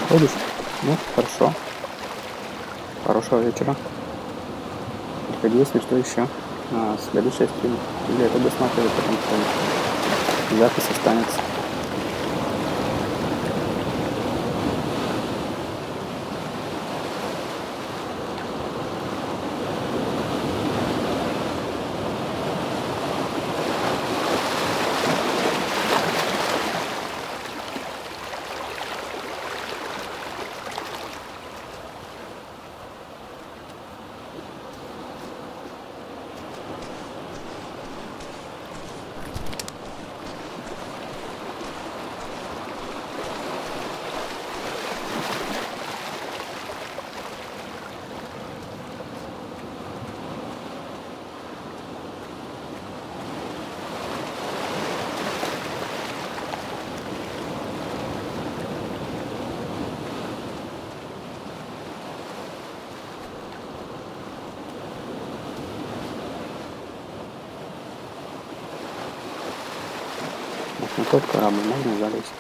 Ходишь? Ну, хорошо. Хорошего вечера. Приходи, если что, еще. Следующая стрим. Или это досматривать, потом что запись останется. На тот корабль можно залезть.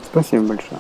Спасибо большое.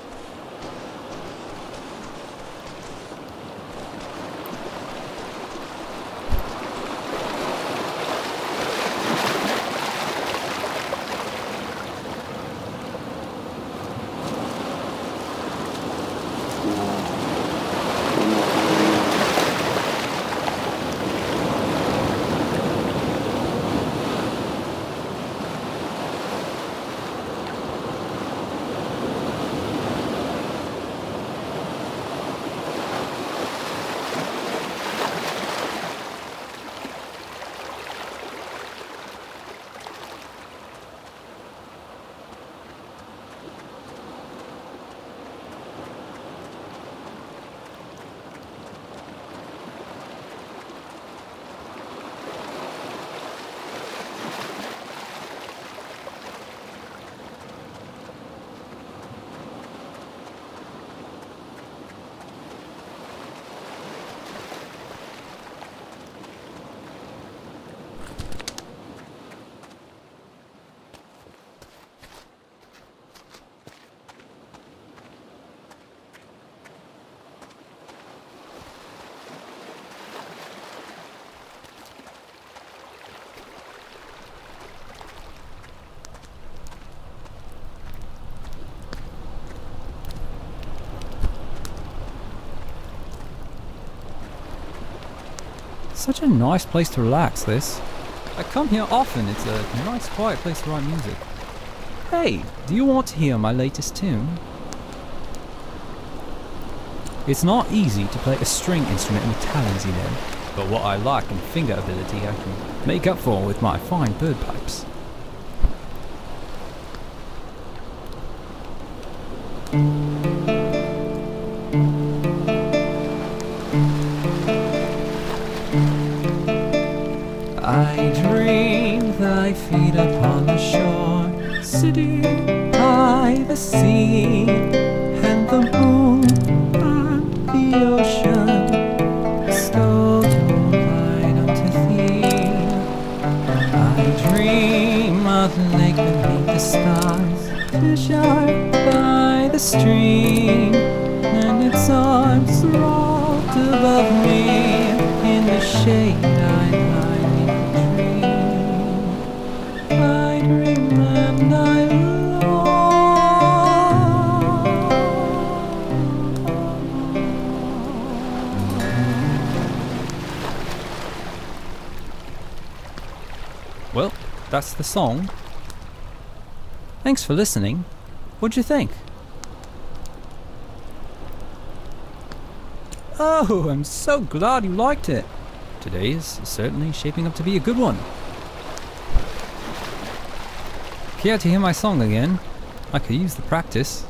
Such a nice place to relax, this. I come here often, it's a nice quiet place to write music. Hey, do you want to hear my latest tune? It's not easy to play a string instrument with talons, you know, but what I lack in finger ability I can make up for with my fine bird pipes. I dream thy feet upon the shore, sitting by the sea, and the moon and the ocean stole to light unto thee. I dream of the lake beneath the stars, fish are by the stream, and its arms rolled above me. In the shade I lie. I dream and I Well, that's the song. Thanks for listening. What'd you think? Oh, I'm so glad you liked it. Today is certainly shaping up to be a good one. Care to hear my song again? I could use the practice.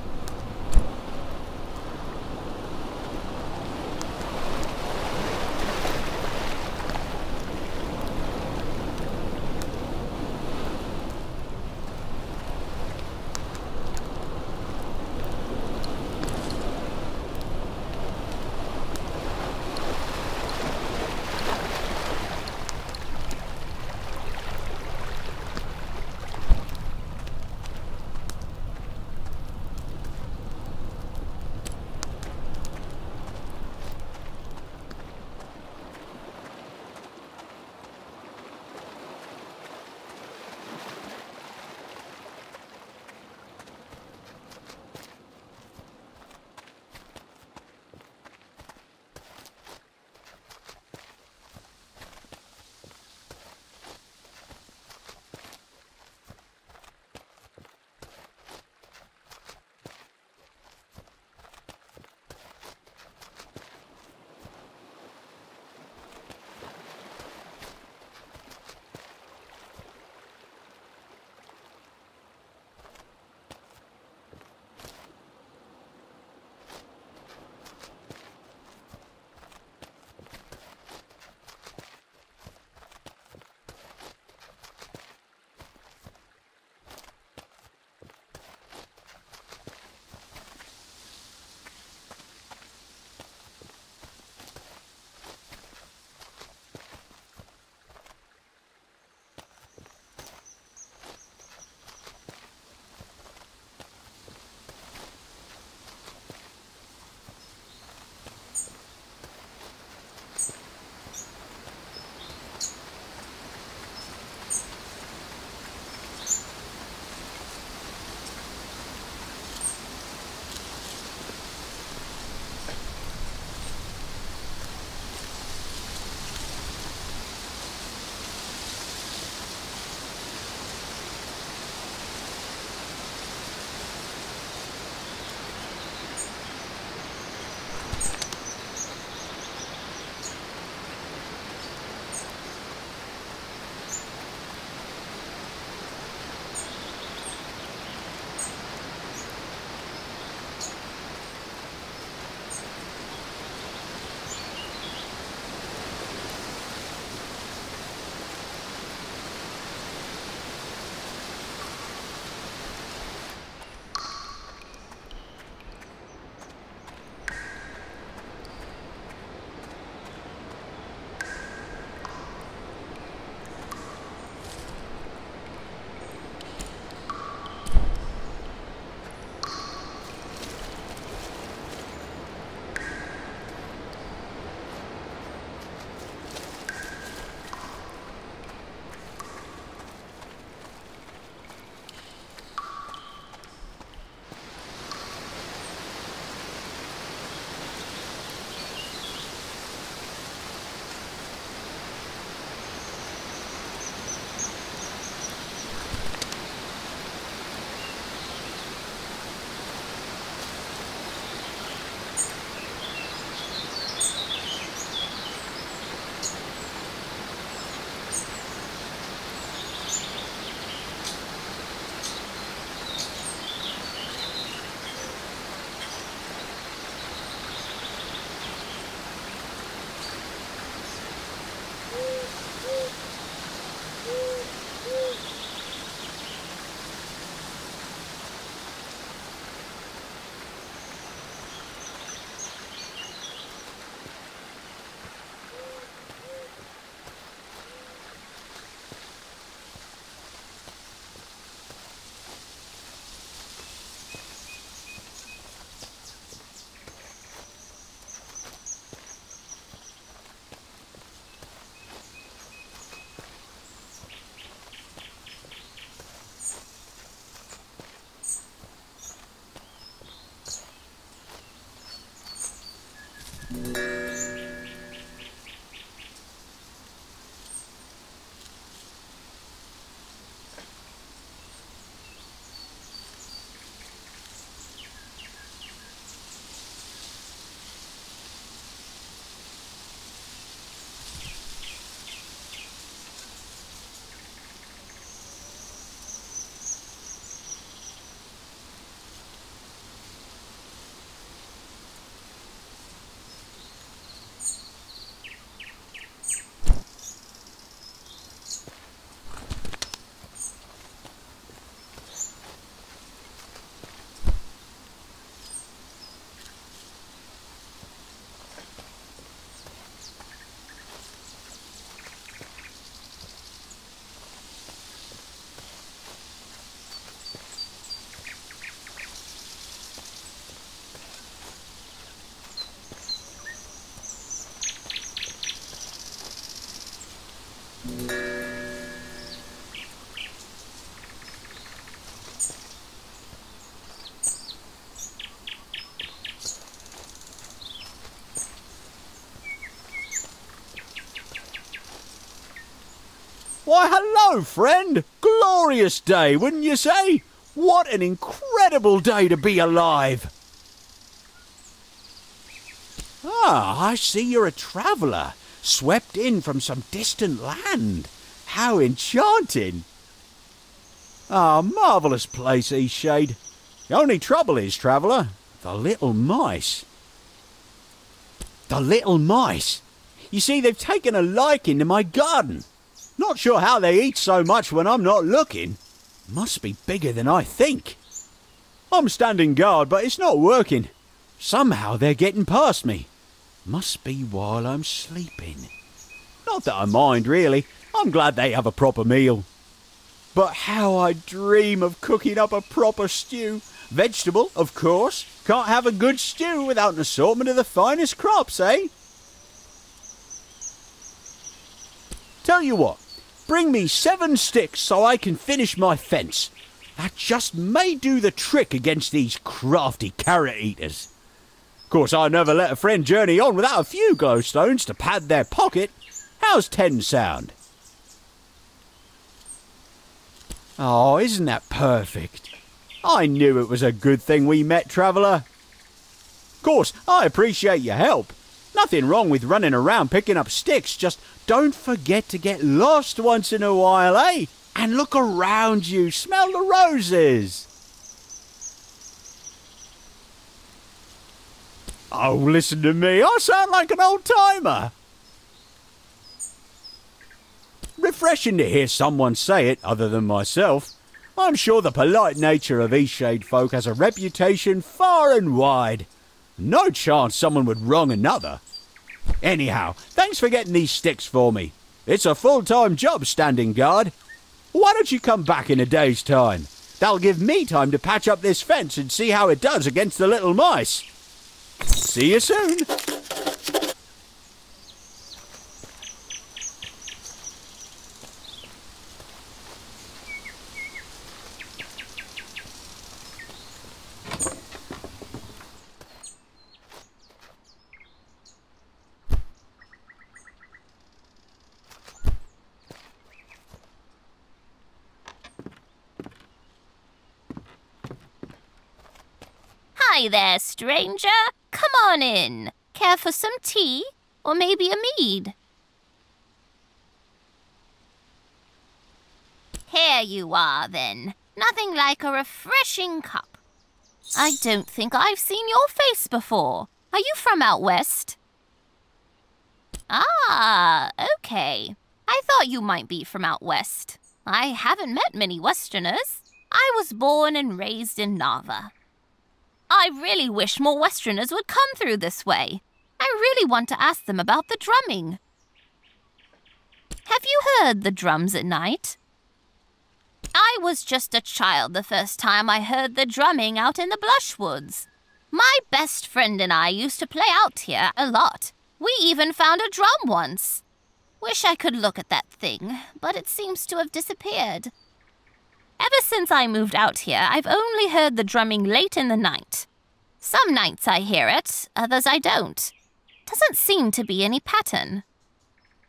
Why, hello, friend! Glorious day, wouldn't you say? What an incredible day to be alive! Ah, I see you're a traveller, swept in from some distant land. How enchanting! Ah, marvellous place, Eastshade. The only trouble is, traveller, the little mice. The little mice! You see, they've taken a liking to my garden. Not sure how they eat so much when I'm not looking. Must be bigger than I think. I'm standing guard, but it's not working. Somehow they're getting past me. Must be while I'm sleeping. Not that I mind, really. I'm glad they have a proper meal. But how I dream of cooking up a proper stew. Vegetable, of course. Can't have a good stew without an assortment of the finest crops, eh? Tell you what, bring me 7 sticks so I can finish my fence. That just may do the trick against these crafty carrot eaters. Of course, I never let a friend journey on without a few glowstones to pad their pocket. How's 10 sound? Oh, isn't that perfect? I knew it was a good thing we met, traveller. Of course, I appreciate your help. Nothing wrong with running around picking up sticks, just don't forget to get lost once in a while, eh? And look around you, smell the roses. Oh, listen to me, I sound like an old-timer. Refreshing to hear someone say it, other than myself. I'm sure the polite nature of Eastshade folk has a reputation far and wide. No chance someone would wrong another. Anyhow, thanks for getting these sticks for me. It's a full-time job standing guard. Why don't you come back in a day's time? That'll give me time to patch up this fence and see how it does against the little mice. See you soon. Hi there, stranger. Come on in. Care for some tea? Or maybe a mead? Here you are, then. Nothing like a refreshing cup. I don't think I've seen your face before. Are you from out west? Ah, okay. I thought you might be from out west. I haven't met many Westerners. I was born and raised in Nava. I really wish more Westerners would come through this way. I really want to ask them about the drumming. Have you heard the drums at night? I was just a child the first time I heard the drumming out in the Blushwoods. My best friend and I used to play out here a lot. We even found a drum once. Wish I could look at that thing, but it seems to have disappeared. Ever since I moved out here, I've only heard the drumming late in the night. Some nights I hear it, others I don't. Doesn't seem to be any pattern.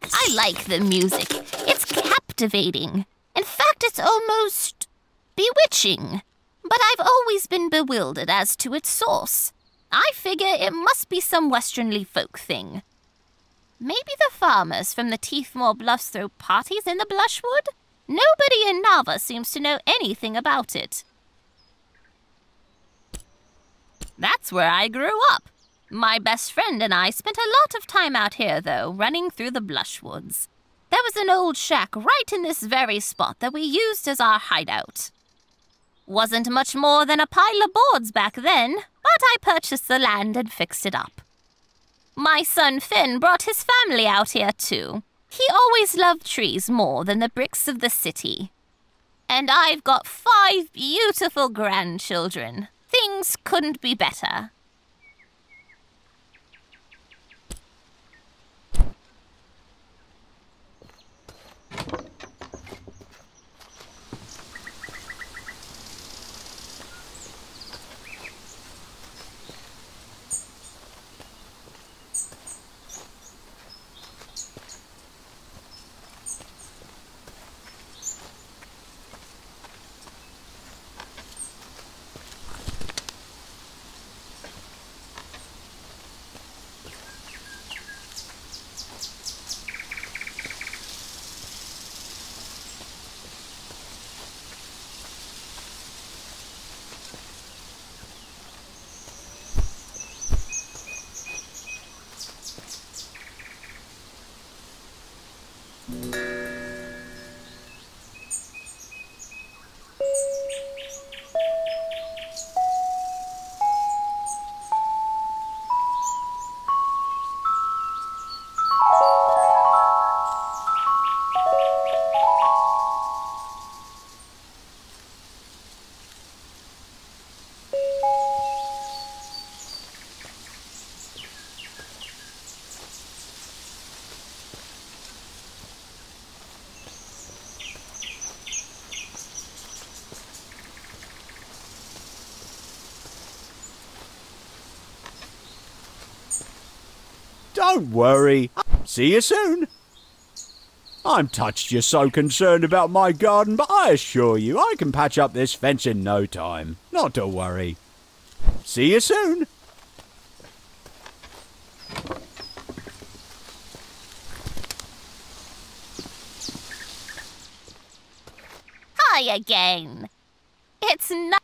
I like the music. It's captivating. In fact, it's almost bewitching. But I've always been bewildered as to its source. I figure it must be some westernly folk thing. Maybe the farmers from the Teethmore Bluffs throw parties in the Blushwood? Nobody in Nava seems to know anything about it. That's where I grew up. My best friend and I spent a lot of time out here, though, running through the Blushwoods. There was an old shack right in this very spot that we used as our hideout. Wasn't much more than a pile of boards back then, but I purchased the land and fixed it up. My son Finn brought his family out here, too. He always loved trees more than the bricks of the city. And I've got 5 beautiful grandchildren. Things couldn't be better. Don't worry. See you soon. I'm touched you're so concerned about my garden, but I assure you I can patch up this fence in no time. Not to worry. See you soon. Hi again. It's not...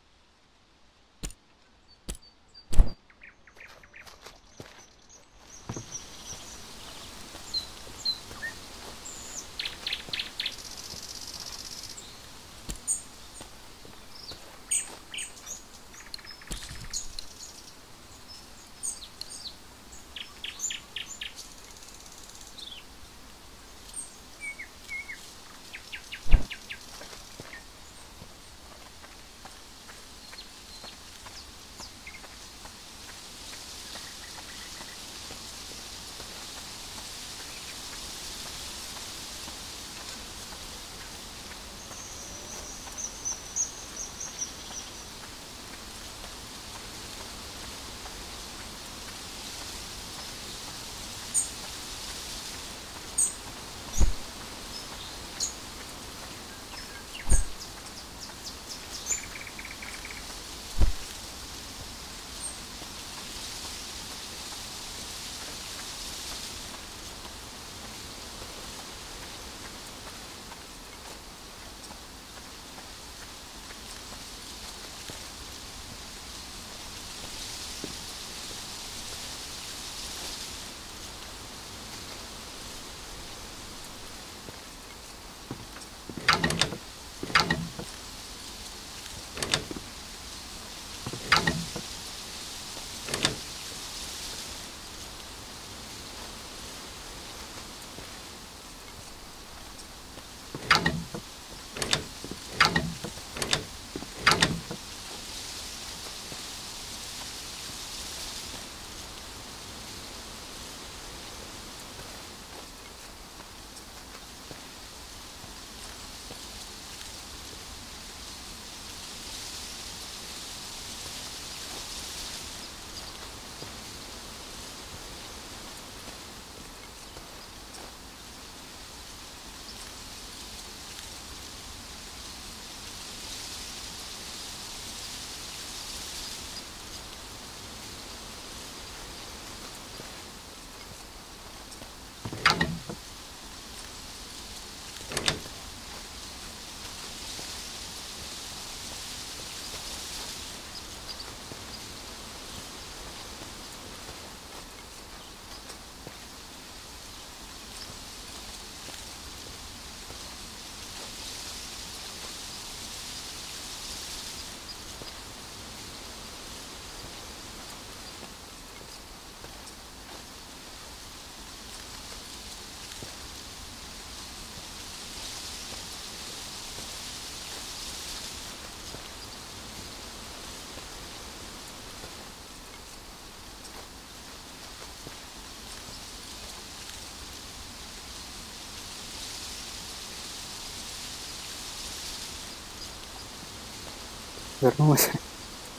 вернулась.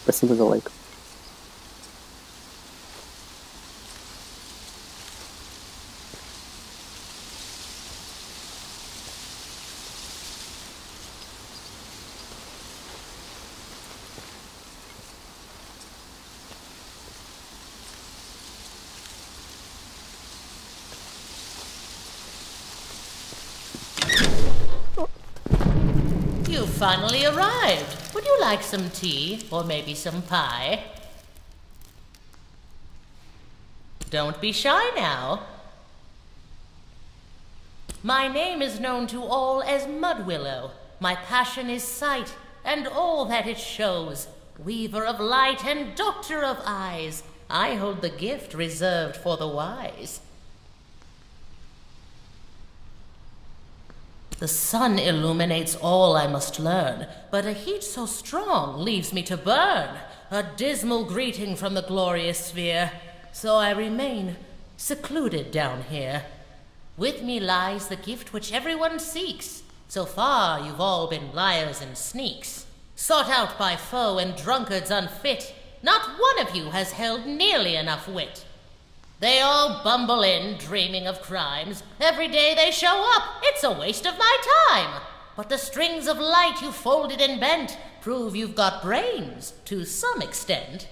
Спасибо за лайк. You finally arrived. Would you like some tea, or maybe some pie? Don't be shy now. My name is known to all as Mudwillow. My passion is sight, and all that it shows. Weaver of light and doctor of eyes, I hold the gift reserved for the wise. The sun illuminates all I must learn, but a heat so strong leaves me to burn. A dismal greeting from the glorious sphere, so I remain secluded down here. With me lies the gift which everyone seeks. So far you've all been liars and sneaks, sought out by foe and drunkards unfit. Not one of you has held nearly enough wit. They all bumble in, dreaming of crimes. Every day they show up, it's a waste of my time. But the strings of light you folded and bent prove you've got brains, to some extent.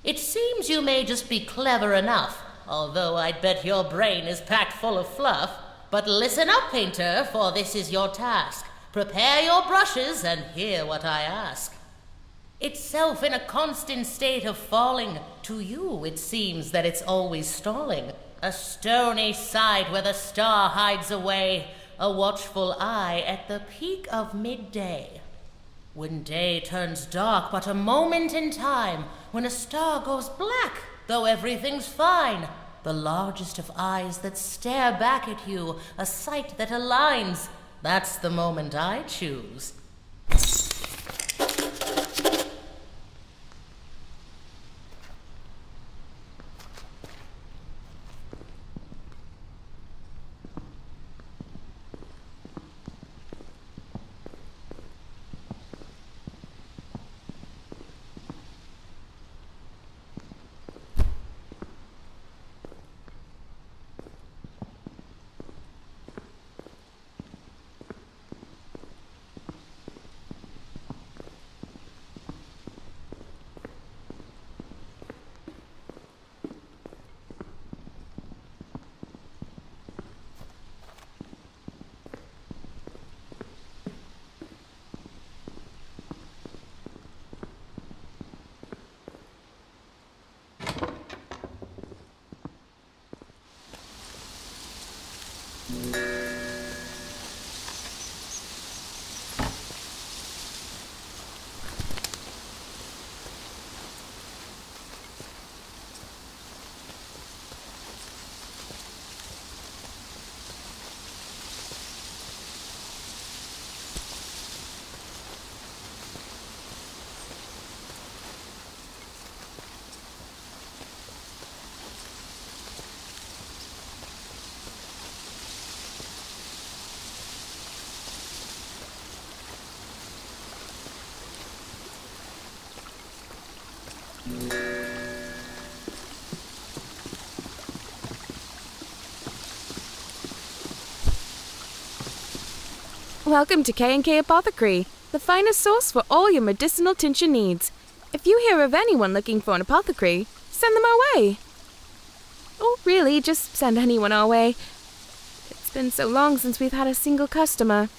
It seems you may just be clever enough, although I'd bet your brain is packed full of fluff. But listen up, painter, for this is your task. Prepare your brushes and hear what I ask. Itself in a constant state of falling, to you it seems that it's always stalling. A stony side where the star hides away, a watchful eye at the peak of midday. When day turns dark but a moment in time, when a star goes black, though everything's fine. The largest of eyes that stare back at you, a sight that aligns, that's the moment I choose. Welcome to K&K Apothecary, the finest source for all your medicinal tincture needs. If you hear of anyone looking for an apothecary, send them our way. Or really, just send anyone our way. It's been so long since we've had a single customer.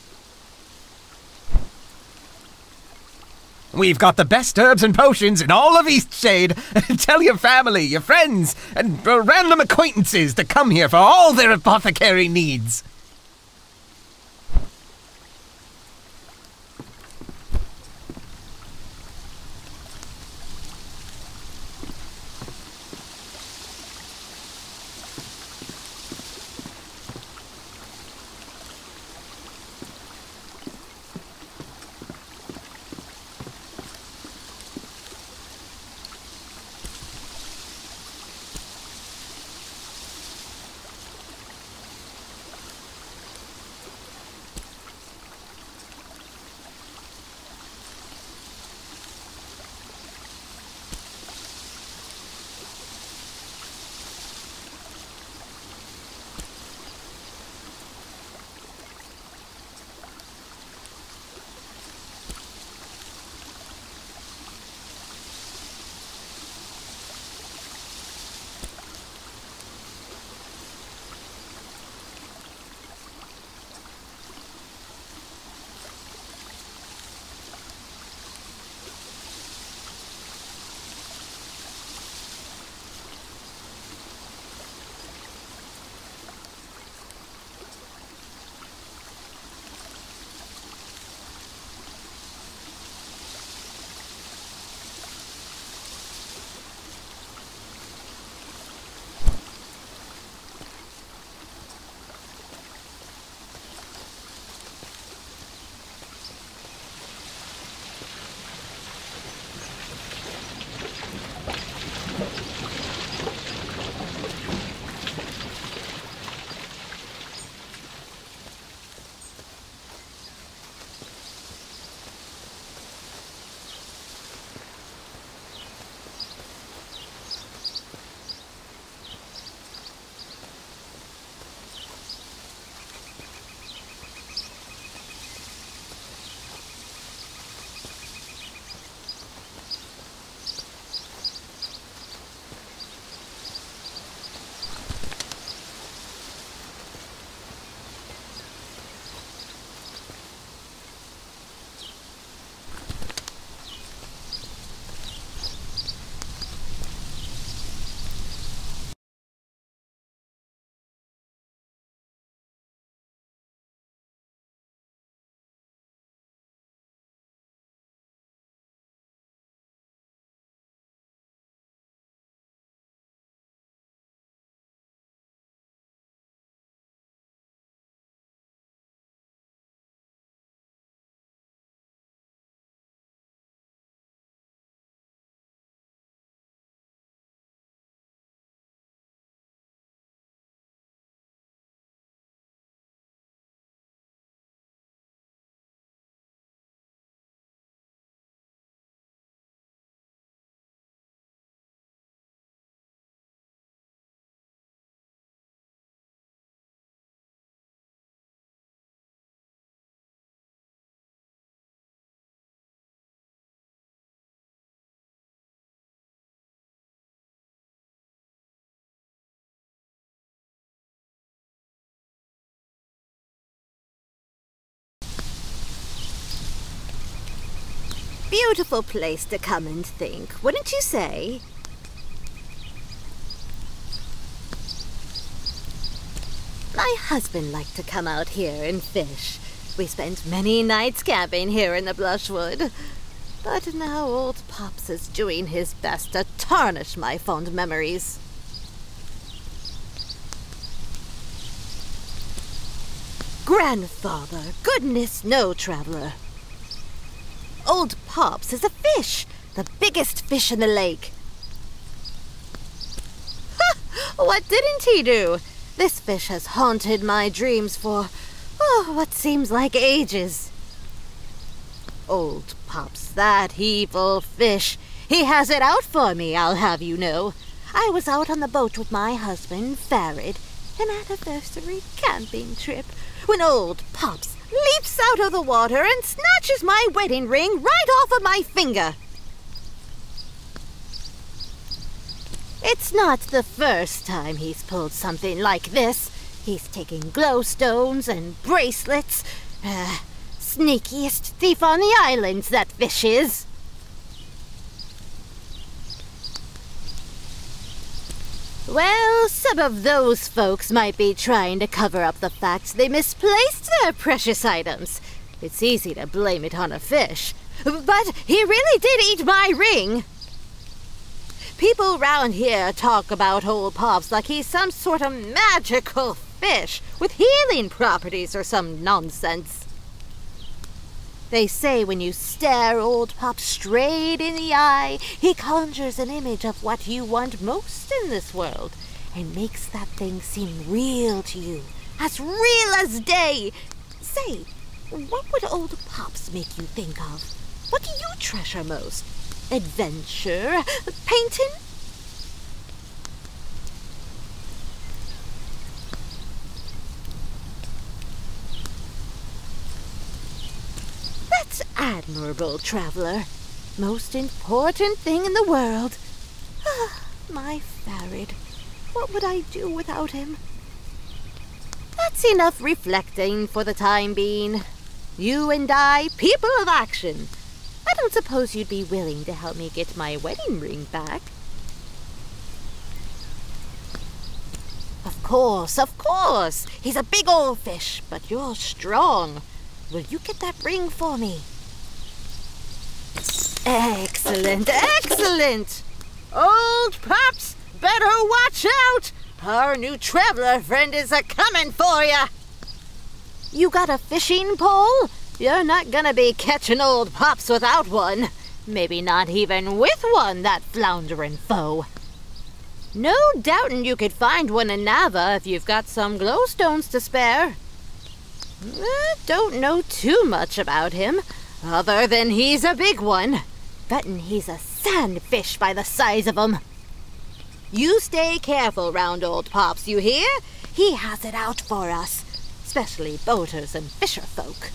We've got the best herbs and potions in all of Eastshade. Tell your family, your friends, and random acquaintances to come here for all their apothecary needs. beautiful place to come and think, wouldn't you say? My husband liked to come out here and fish. We spent many nights camping here in the Blushwood. But now old Pops is doing his best to tarnish my fond memories. Grandfather, goodness no, traveler. Old Pops is a fish, the biggest fish in the lake. Ha! What didn't he do? This fish has haunted my dreams for, what seems like ages. Old Pops, that evil fish. He has it out for me, I'll have you know. I was out on the boat with my husband, Farid, an anniversary camping trip, when old Pops leaps out of the water and snatches my wedding ring right off of my finger. It's not the first time he's pulled something like this. He's taking glowstones and bracelets. Sneakiest thief on the islands, that fish is. Well, some of those folks might be trying to cover up the fact they misplaced their precious items. It's easy to blame it on a fish. But he really did eat my ring. People round here talk about old Pops like he's some sort of magical fish with healing properties or some nonsense. They say when you stare old Pops straight in the eye, he conjures an image of what you want most in this world and makes that thing seem real to you, as real as day. Say, what would old Pops make you think of? What do you treasure most? Adventure? Painting? That's admirable, traveler. Most important thing in the world. My Farid. What would I do without him? That's enough reflecting for the time being. You and I, people of action. I don't suppose you'd be willing to help me get my wedding ring back? Of course, of course. He's a big old fish, but you're strong. Will you get that ring for me? Excellent, excellent! Old Pops, better watch out! Our new traveler friend is a-comin' for ya! You got a fishing pole? You're not gonna be catching old Pops without one. Maybe not even with one, that floundering foe. No doubtin' you could find one in Nava if you've got some glowstones to spare. Don't know too much about him, other than he's a big one. Bettin' he's a sandfish by the size of him. You stay careful round old Pops, you hear? He has it out for us, especially boaters and fisher folk.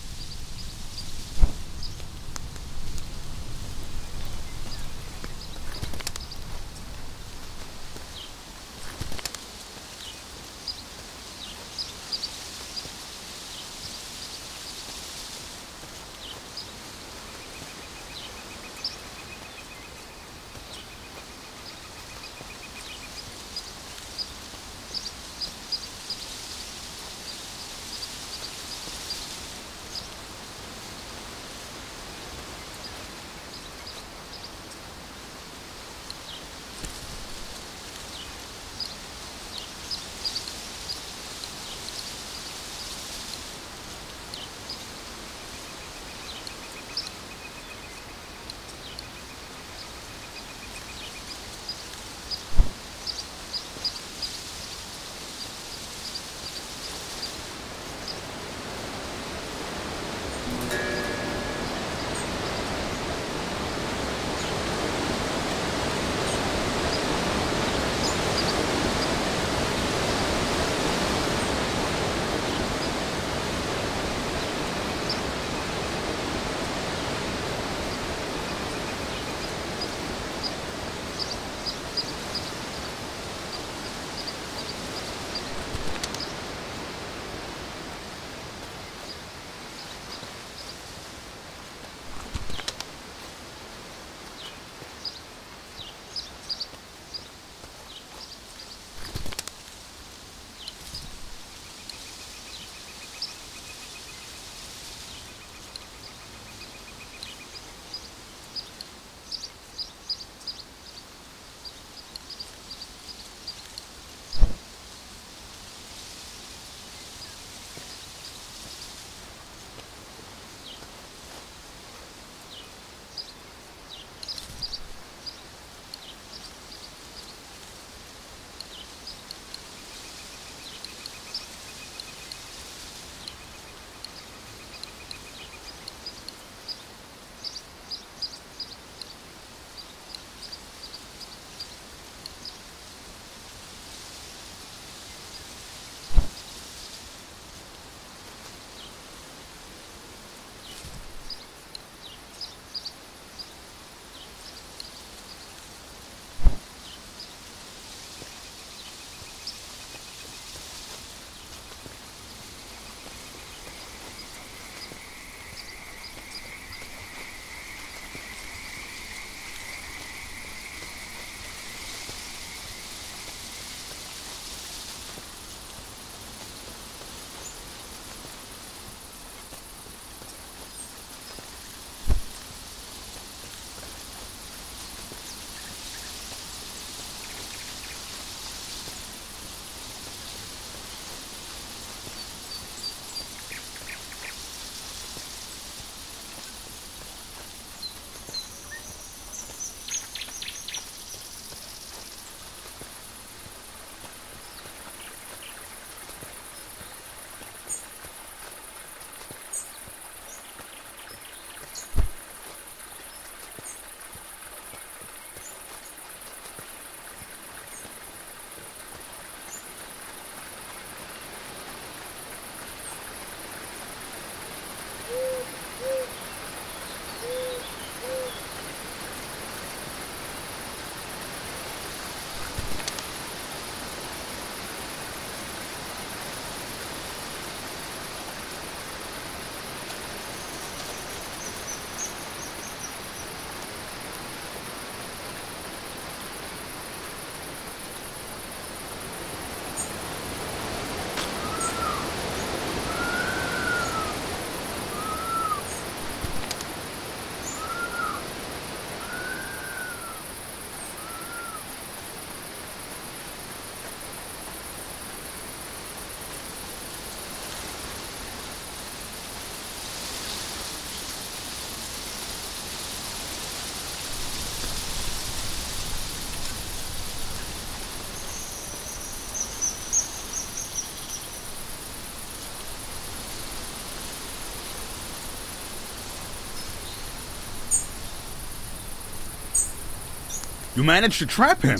You managed to trap him.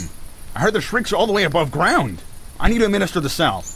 I heard the shrieks are all the way above ground. I need to administer the salve.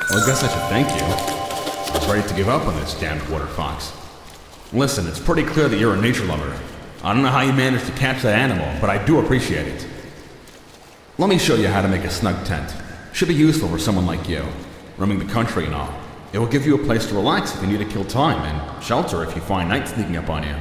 Well, I guess I should thank you. I was ready to give up on this damned water fox. Listen, it's pretty clear that you're a nature lover. I don't know how you managed to catch that animal, but I do appreciate it. Let me show you how to make a snug tent. Should be useful for someone like you, roaming the country and all. It will give you a place to relax if you need to kill time, and shelter if you find night sneaking up on you.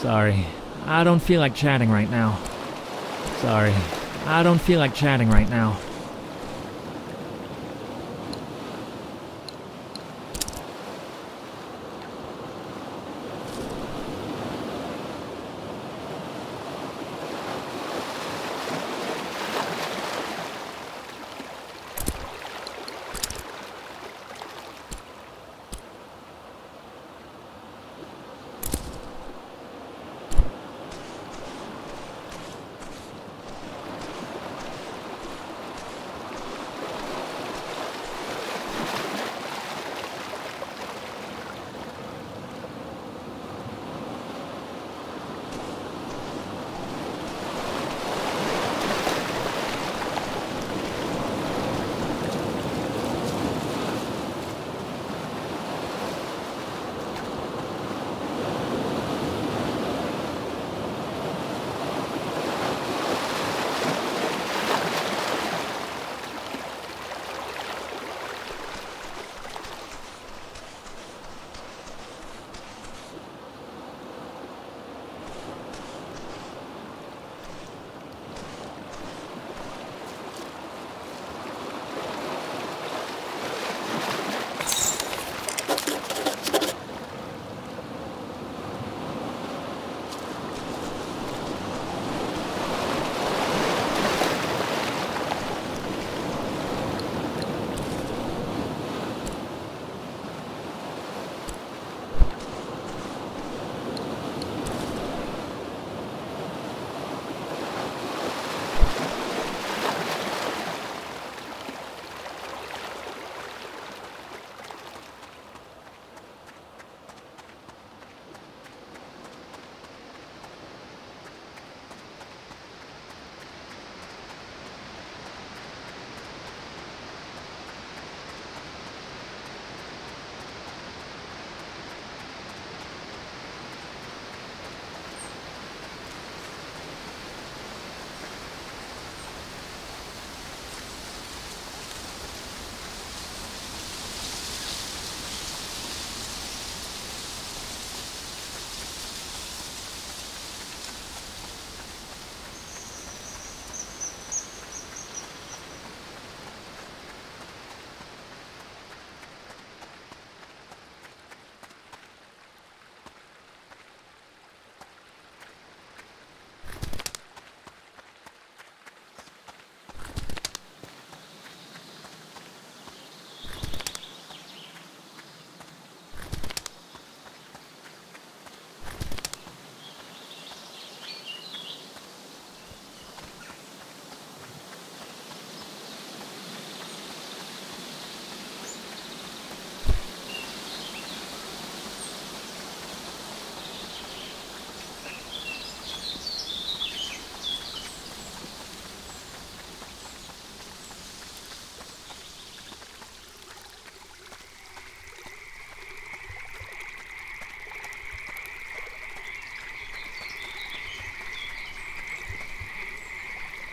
Sorry, I don't feel like chatting right now. Sorry, I don't feel like chatting right now.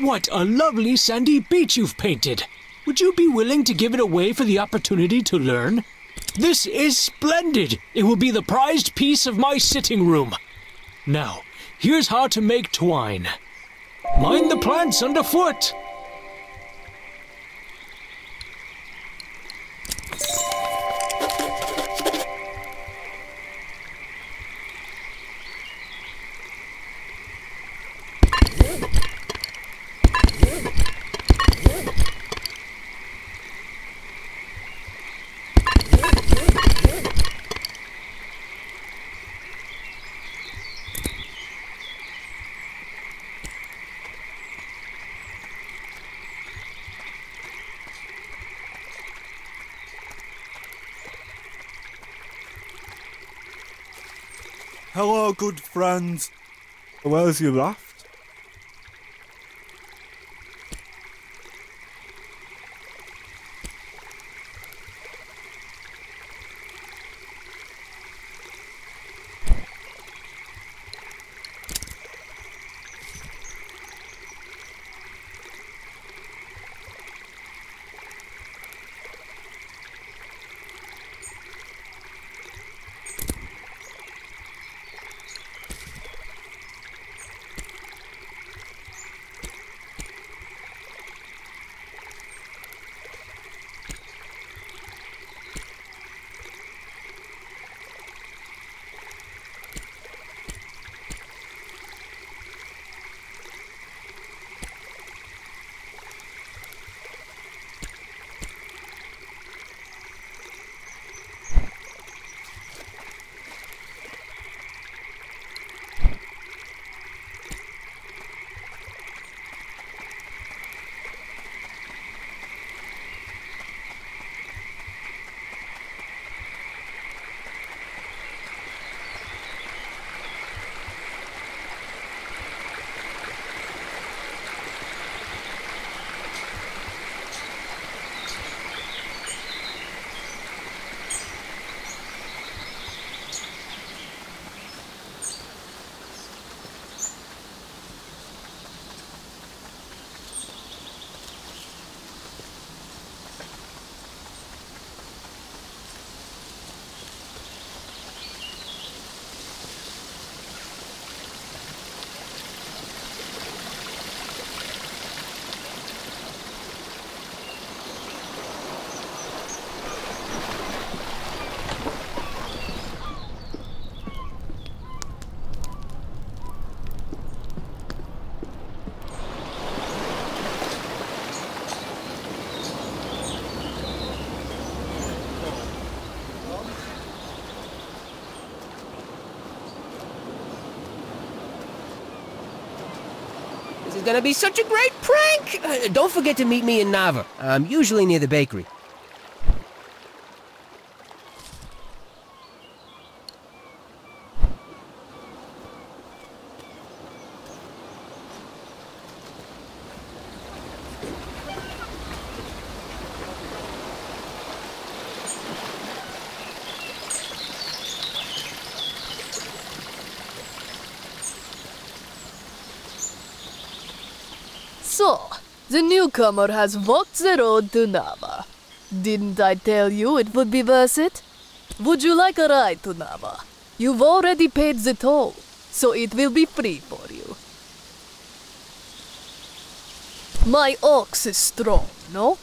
What a lovely sandy beach you've painted. Would you be willing to give it away for the opportunity to learn? This is splendid. It will be the prized piece of my sitting room. Now, here's how to make twine. Mind the plants underfoot. Hello, good friends. Where's your raft? This is gonna be such a great prank! Don't forget to meet me in Nava. I'm usually near the bakery. So, the newcomer has walked the road to Nava. Didn't I tell you it would be worth it? Would you like a ride to Nava? You've already paid the toll, so it will be free for you. My ox is strong, no?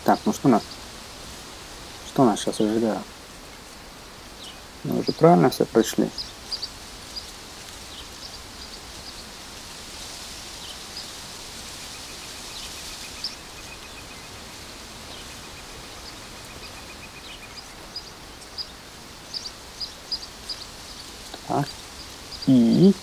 Так, ну что нас сейчас ожидает? Мы уже правильно все прочли. Так. И...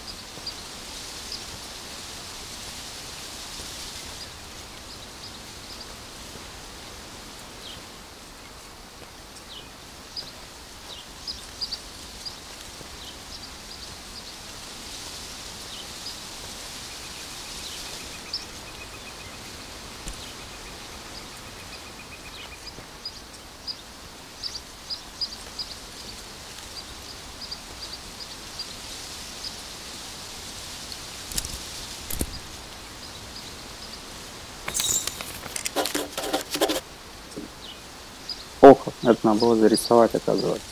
Ох, это надо было зарисовать, оказывается.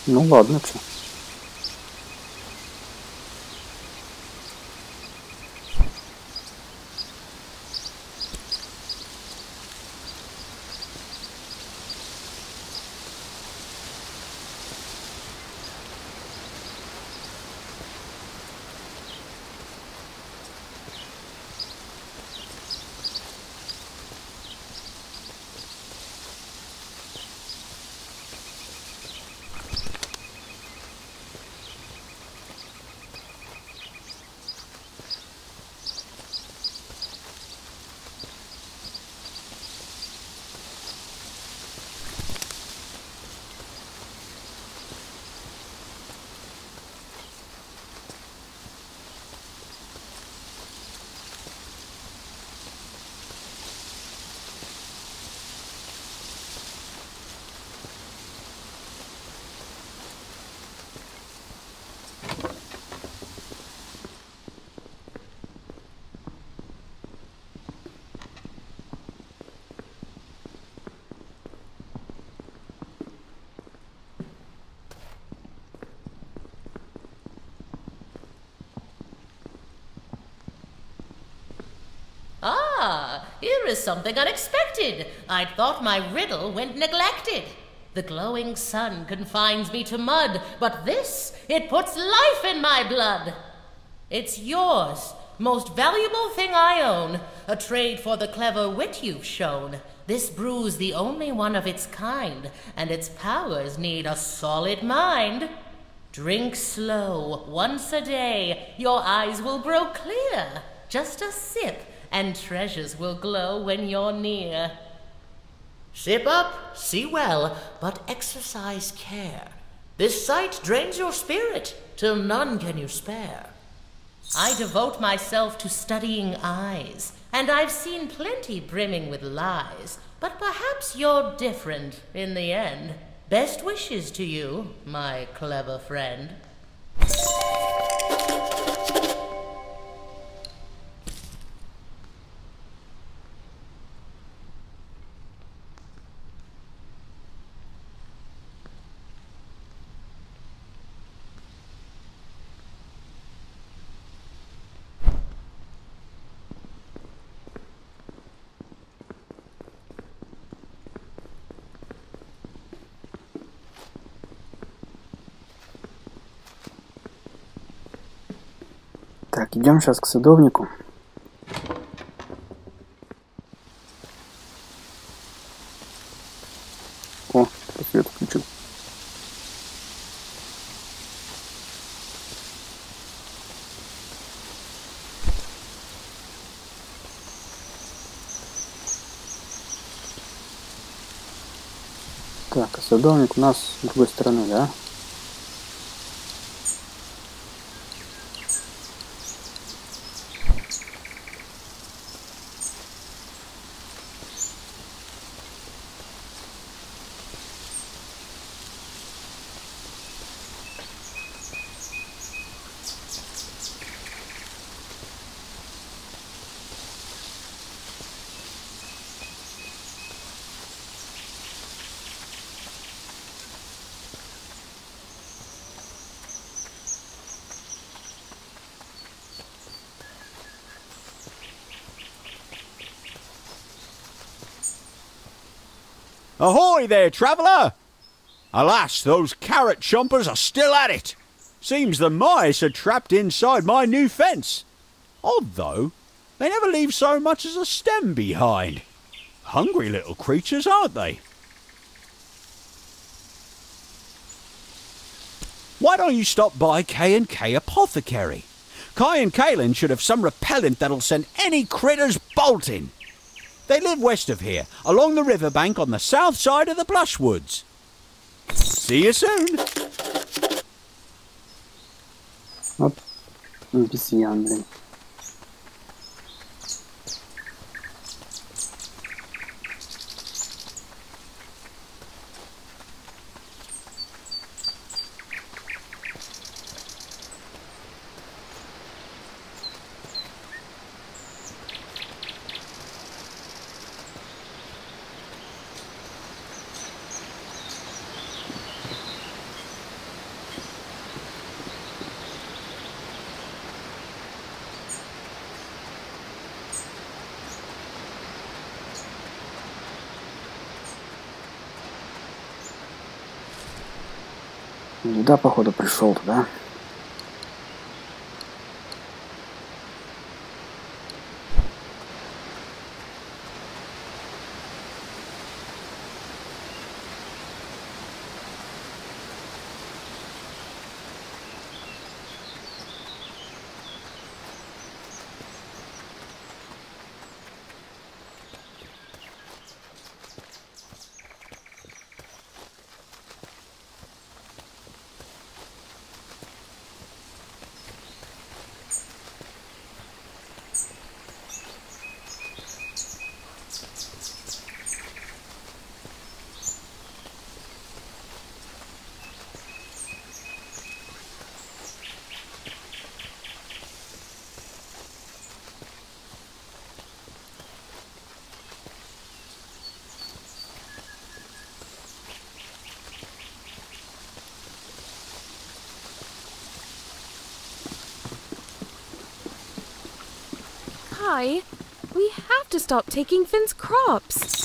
Ну ладно, что. Ah, here is something unexpected. I'd thought my riddle went neglected. The glowing sun confines me to mud, but this, it puts life in my blood. It's yours, most valuable thing I own, a trade for the clever wit you've shown. This brew's the only one of its kind, and its powers need a solid mind. Drink slow, once a day, your eyes will grow clear. Just a sip, and treasures will glow when you're near. Sip up, see well, but exercise care. This sight drains your spirit, till none can you spare. I devote myself to studying eyes, and I've seen plenty brimming with lies, but perhaps you're different in the end. Best wishes to you, my clever friend. Так, идем сейчас к садовнику. О, свет включил. Так, а садовник у нас с другой стороны, да? Ahoy there, traveller! Alas, those carrot chompers are still at it. Seems the mice are trapped inside my new fence. Odd, though. They never leave so much as a stem behind. Hungry little creatures, aren't they? Why don't you stop by K&K Apothecary? Kai and Kaylin should have some repellent that'll send any critters bolting. They live west of here, along the riverbank on the south side of the Blushwoods. See you soon. Вот обезьян, блин. Да, походу, пришел туда. Kai, we have to stop taking Finn's crops.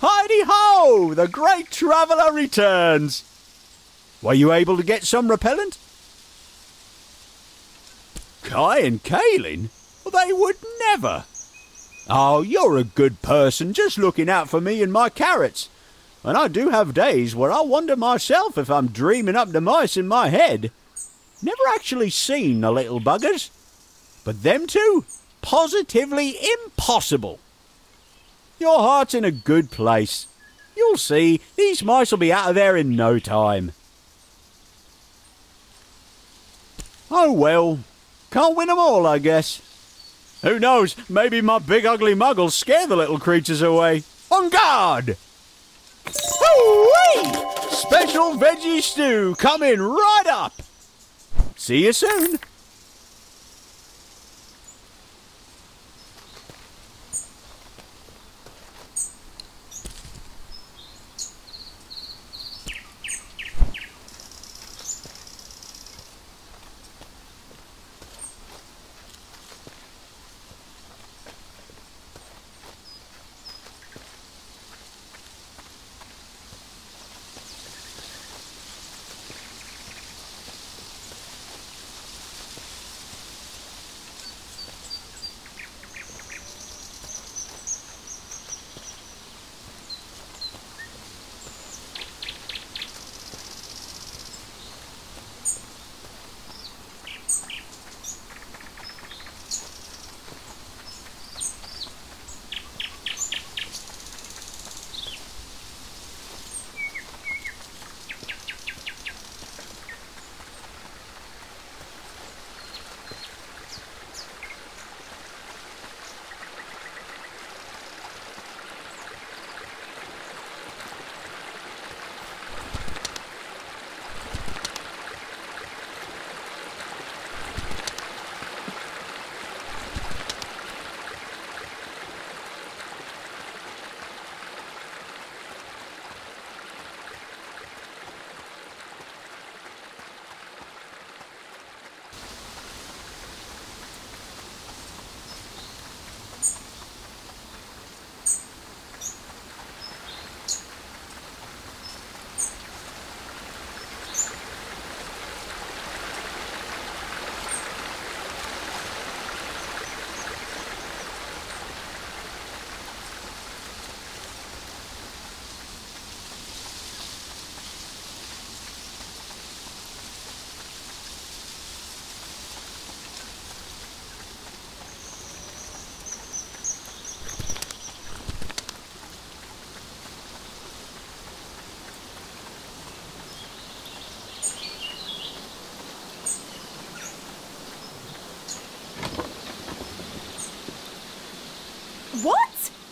Heidi-ho! The great traveller returns! Were you able to get some repellent? Kai and Kaylin? They would never! Oh, you're a good person, just looking out for me and my carrots. And I do have days where I wonder myself if I'm dreaming up the mice in my head. Never actually seen the little buggers. But them two? Positively impossible. Your heart's in a good place. You'll see, these mice will be out of there in no time. Oh well, can't win 'em all, I guess. Who knows, maybe my big ugly mug'll scare the little creatures away. On guard! Hoo-wee! Special veggie stew coming right up! See you soon!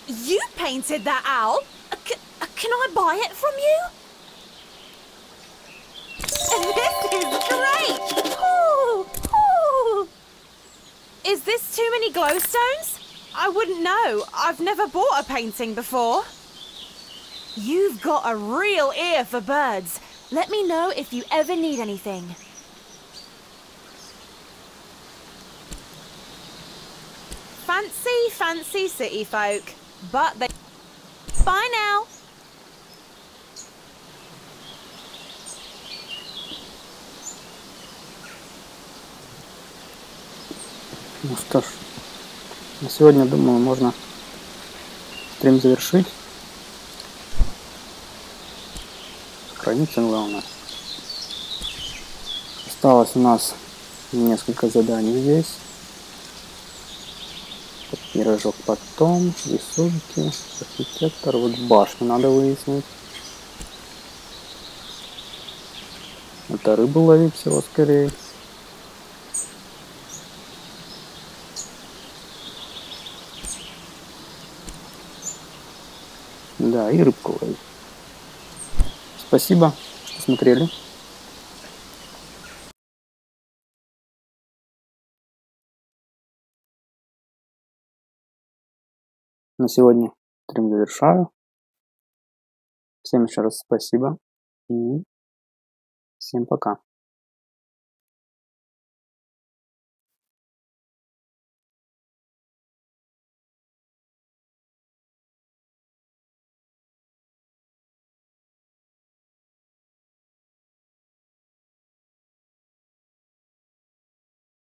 You painted that owl? Can I buy it from you? This is great! Ooh, ooh. Is this too many glowstones? I wouldn't know. I've never bought a painting before. You've got a real ear for birds. Let me know if you ever need anything. Fancy city folk. But they... Bye now. Ну что ж, на сегодня, думаю, можно стрим завершить. Сохраниться главное. Осталось у нас несколько заданий здесь. Пирожок потом, рисунки, архитектор, вот башню надо выяснить. Это рыбу ловить всего скорее. Да, и рыбку ловить. Спасибо, что смотрели. На сегодня стрим завершаю. Всем еще раз спасибо и всем пока.